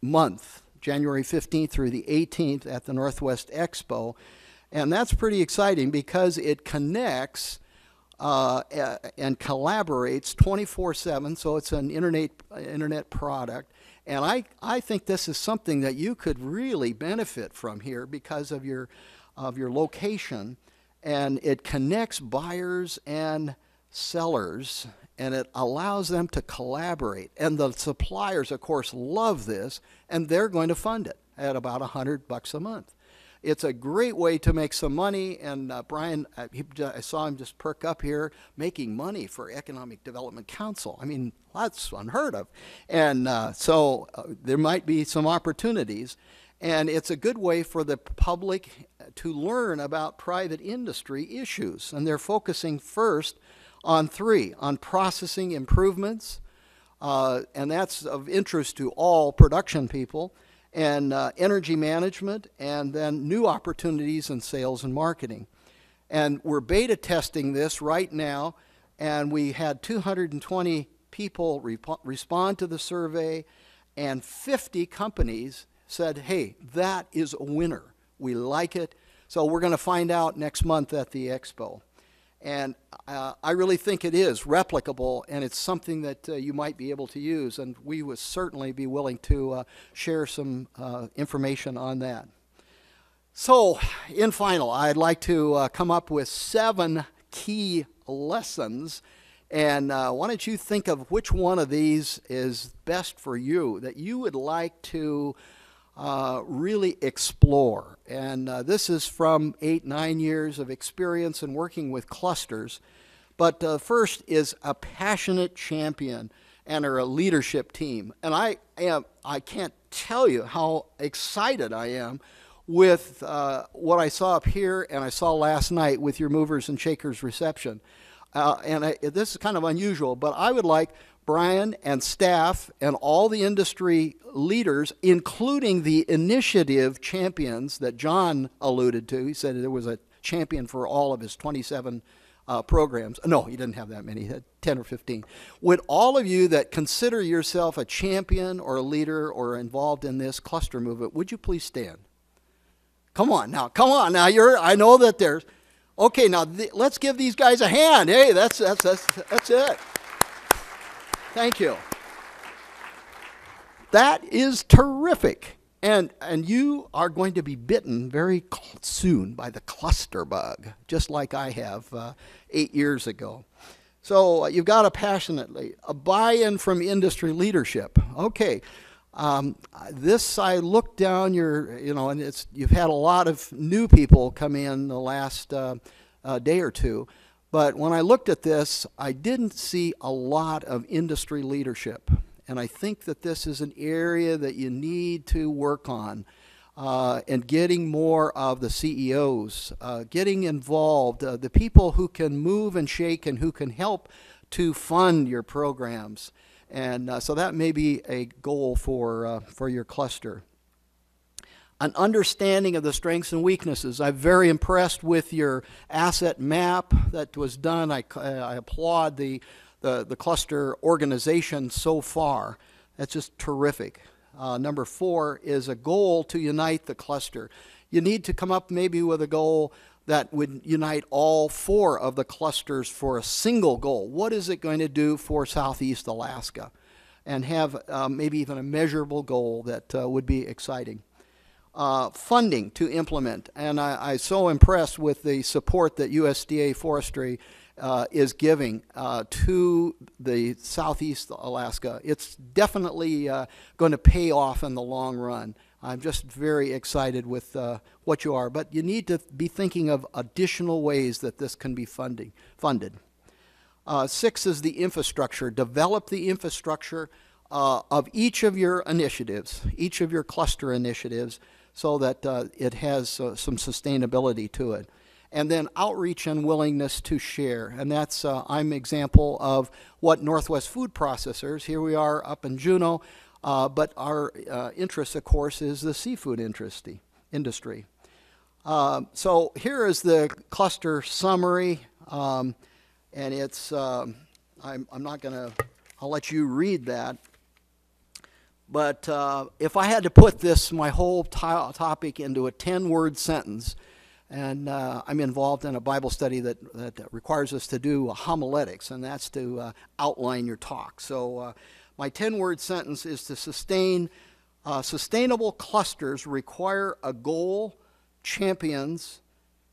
S12: month, January 15th through the 18th at the Northwest Expo. And that's pretty exciting because it connects and collaborates 24/7, so it's an internet product. And I think this is something that you could really benefit from here because of your location. And it connects buyers and sellers, and it allows them to collaborate. And the suppliers, of course, love this, and they're going to fund it at about $100 a month. It's a great way to make some money, and Brian, I saw him just perk up here, making money for Economic Development Council. I mean, that's unheard of. And so there might be some opportunities, and it's a good way for the public to learn about private industry issues. And they're focusing first on 3, on processing improvements, and that's of interest to all production people, and energy management, and then new opportunities in sales and marketing. And we're beta testing this right now, and we had 220 people respond to the survey, and 50 companies said, hey, that is a winner. We like it. So we're going to find out next month at the expo. And I really think it is replicable, and it's something that you might be able to use, and we would certainly be willing to share some information on that. So, in final, I'd like to come up with 7 key lessons, and why don't you think of which one of these is best for you, that you would like to really explore. And this is from 8-9 years of experience in working with clusters. But first is a passionate champion and a leadership team. And I can't tell you how excited I am with what I saw up here and I saw last night with your movers and shakers reception. This is kind of unusual, but I would like Brian and staff and all the industry leaders, including the initiative champions that John alluded to. He said there was a champion for all of his 27 programs. No, he didn't have that many. He had 10 or 15. Would all of you that consider yourself a champion or a leader or involved in this cluster movement, would you please stand? Come on now. I know that there's... Okay, now let's give these guys a hand. Hey, that's it. Thank you. That is terrific. And you are going to be bitten very soon by the cluster bug, just like I have 8 years ago. So you've got a buy-in from industry leadership. Okay. I looked down and you've had a lot of new people come in the last day or two. But when I looked at this, I didn't see a lot of industry leadership. And I think that this is an area that you need to work on, and getting more of the CEOs, getting involved, the people who can move and shake and who can help to fund your programs. And so that may be a goal for your cluster. An understanding of the strengths and weaknesses. I'm very impressed with your asset map that was done. I applaud the cluster organization so far. That's just terrific. Number 4 is a goal to unite the cluster. You need to come up maybe with a goal that would unite all 4 of the clusters for a single goal. What is it going to do for Southeast Alaska? And have maybe even a measurable goal that would be exciting. Funding to implement, and I'm so impressed with the support that USDA Forestry is giving to the Southeast Alaska. It's definitely going to pay off in the long run. I'm just very excited with what you are, but you need to be thinking of additional ways that this can be funded. 6 is the infrastructure. Develop the infrastructure of each of your initiatives, each of your cluster initiatives, so that it has some sustainability to it. And then outreach and willingness to share. And that's, I'm an example of what Northwest Food Processors, here we are up in Juneau, but our interest, of course, is the seafood industry. So here is the cluster summary, and it's, I'm not going to, I'll let you read that. But if I had to put my whole topic into a 10-word sentence, and I'm involved in a Bible study that requires us to do homiletics, and that's to outline your talk. So my 10-word sentence is to sustainable clusters require a goal, champions,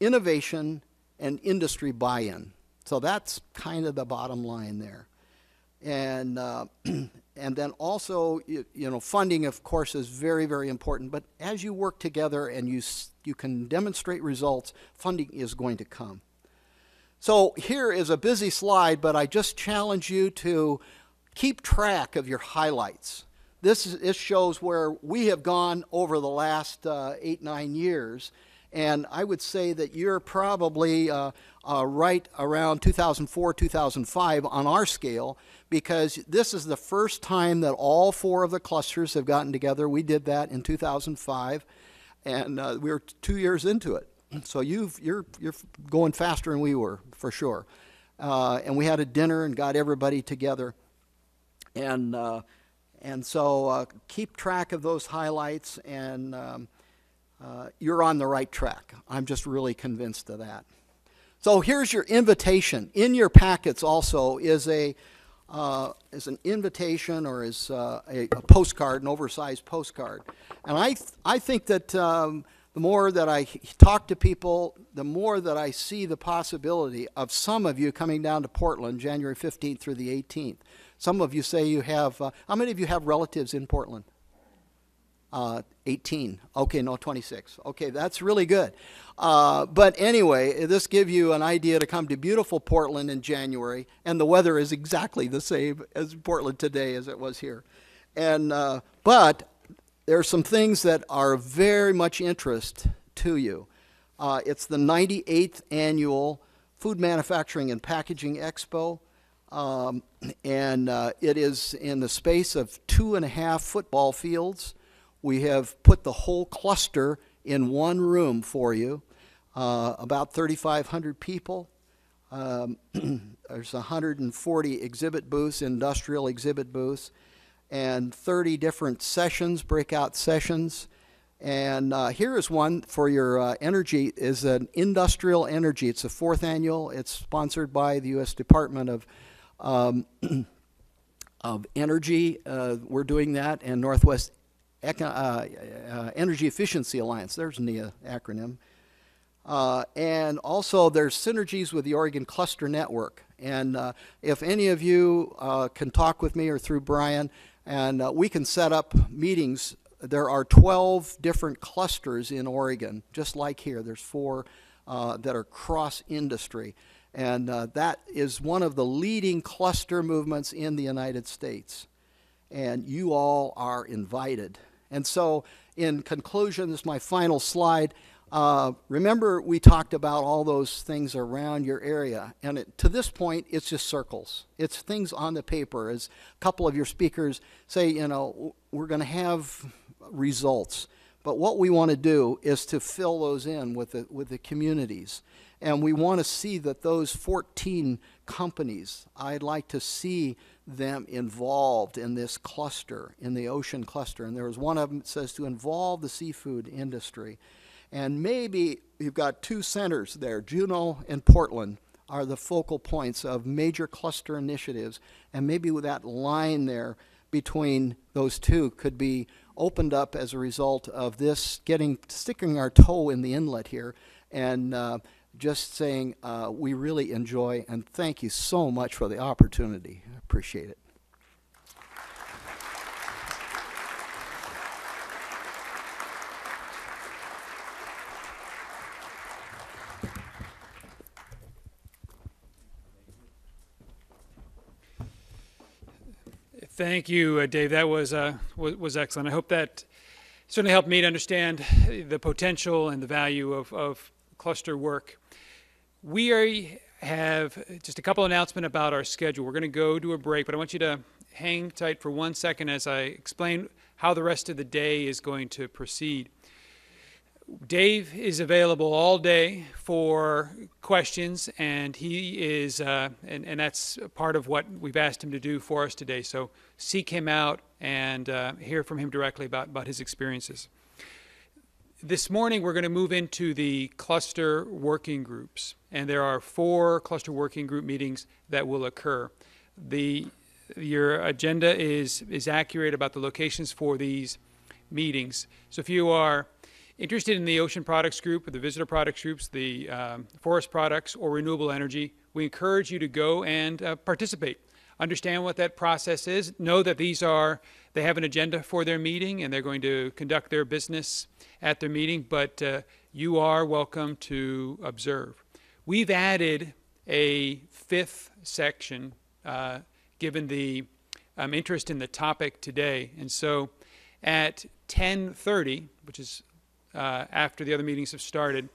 S12: innovation, and industry buy-in. So that's kind of the bottom line there. And then also, funding, of course, is very, very important. But as you work together and you can demonstrate results, funding is going to come. So here is a busy slide, but I just challenge you to keep track of your highlights. This shows where we have gone over the last 8-9 years. And I would say that you're probably right around 2004, 2005 on our scale, because this is the first time that all 4 of the clusters have gotten together. We did that in 2005, and we were 2 years into it. So you're going faster than we were, for sure. And we had a dinner and got everybody together. And so keep track of those highlights, and you're on the right track. I'm just really convinced of that. So here's your invitation. In your packets also is an invitation, or is a postcard, an oversized postcard. And I think that the more that I talk to people, the more that I see the possibility of some of you coming down to Portland January 15th through the 18th. Some of you say you have, how many of you have relatives in Portland? 18. Okay, no, 26. Okay, that's really good. But anyway, this gives you an idea to come to beautiful Portland in January, and the weather is exactly the same as Portland today as it was here. And but there are some things that are very much interest to you. It's the 98th annual Food Manufacturing and Packaging Expo. And it is in the space of 2.5 football fields. We have put the whole cluster in one room for you, about 3,500 people. There's 140 exhibit booths, industrial exhibit booths, and 30 different sessions, breakout sessions. And here is one for your energy, is an industrial energy. It's the 4th annual. It's sponsored by the U.S. Department of Energy. We're doing that, and Northwest Energy Efficiency Alliance. There's the acronym. And also there's synergies with the Oregon Cluster Network. And if any of you can talk with me or through Brian, and we can set up meetings. There are 12 different clusters in Oregon, just like here. There's 4 that are cross-industry. And that is one of the leading cluster movements in the United States. And you all are invited. And so, in conclusion, this is my final slide. Remember, we talked about all those things around your area. And to this point, it's just circles. It's things on the paper. As a couple of your speakers say, you know, we're going to have results. But what we want to do is to fill those in with the communities. And we want to see that those 14 companies, I'd like to see them involved in this cluster, in the ocean cluster. And there was one of them that says to involve the seafood industry. And maybe you've got 2 centers there, Juneau and Portland are the focal points of major cluster initiatives. And maybe with that line there between those 2 could be opened up as a result of this sticking our toe in the inlet here and just saying we really enjoy, and thank you so much for the opportunity. I appreciate it.
S5: Thank you, Dave. That was excellent. I hope that certainly helped me to understand the potential and the value of cluster work. We have just a couple announcements about our schedule. We're going to go to a break, but I want you to hang tight for 1 second as I explain how the rest of the day is going to proceed. Dave is available all day for questions, and he is, and that's part of what we've asked him to do for us today. So seek him out and hear from him directly about his experiences. This morning, we're going to move into the cluster working groups, and there are 4 cluster working group meetings that will occur. Your agenda is accurate about the locations for these meetings. So if you are interested in the ocean products group, or the visitor products groups, the forest products, or renewable energy, we encourage you to go and participate. Understand what that process is. Know that they have an agenda for their meeting, and they're going to conduct their business at their meeting, but you are welcome to observe. We've added a 5th section given the interest in the topic today. And so at 10:30, which is after the other meetings have started,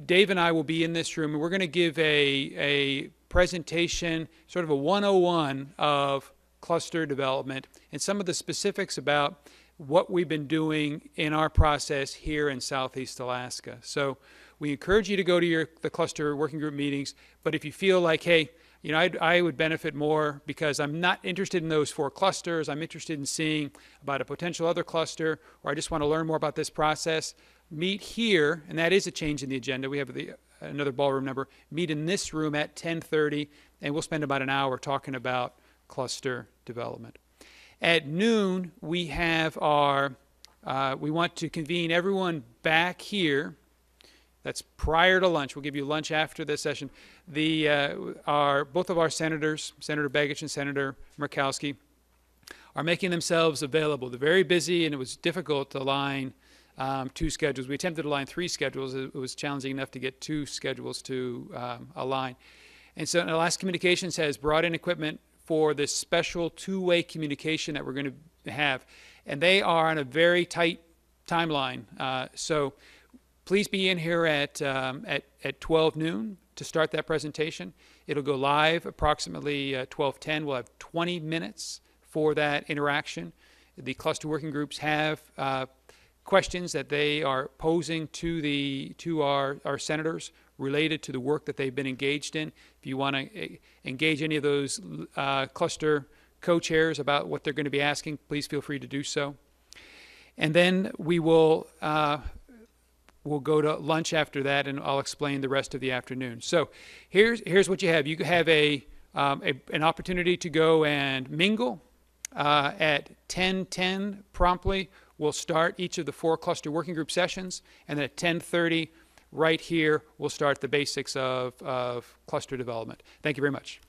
S5: Dave and I will be in this room, and we're going to give a presentation, sort of a 101 of cluster development and some of the specifics about what we've been doing in our process here in Southeast Alaska. So we encourage you to go to the cluster working group meetings, but if you feel like, hey, you know, I would benefit more because I'm not interested in those 4 clusters, I'm interested in seeing about a potential other cluster, or I just want to learn more about this process, meet here, and that is a change in the agenda. We have another ballroom number, meet in this room at 10:30, and we'll spend about an hour talking about cluster development. At noon, we have our, we want to convene everyone back here. That's prior to lunch. We'll give you lunch after this session. Both of our senators, Senator Begich and Senator Murkowski, are making themselves available. They're very busy, and it was difficult to align 2 schedules. We attempted to align 3 schedules. It was challenging enough to get 2 schedules to align. And so Alaska Communications has brought in equipment for this special 2-way communication that we're going to have. And they are on a very tight timeline. So please be in here at 12 noon to start that presentation. It'll go live approximately 12:10. We'll have 20 minutes for that interaction. The cluster working groups have questions that they are posing to our senators related to the work that they've been engaged in. If you want to engage any of those cluster co-chairs about what they're going to be asking, please feel free to do so. And then we will we'll go to lunch after that, and I'll explain the rest of the afternoon. So here's what you have. You have an opportunity to go and mingle. At 10:10 promptly, we'll start each of the 4 cluster working group sessions, and then at 10:30, right here, we'll start the basics of cluster development. Thank you very much.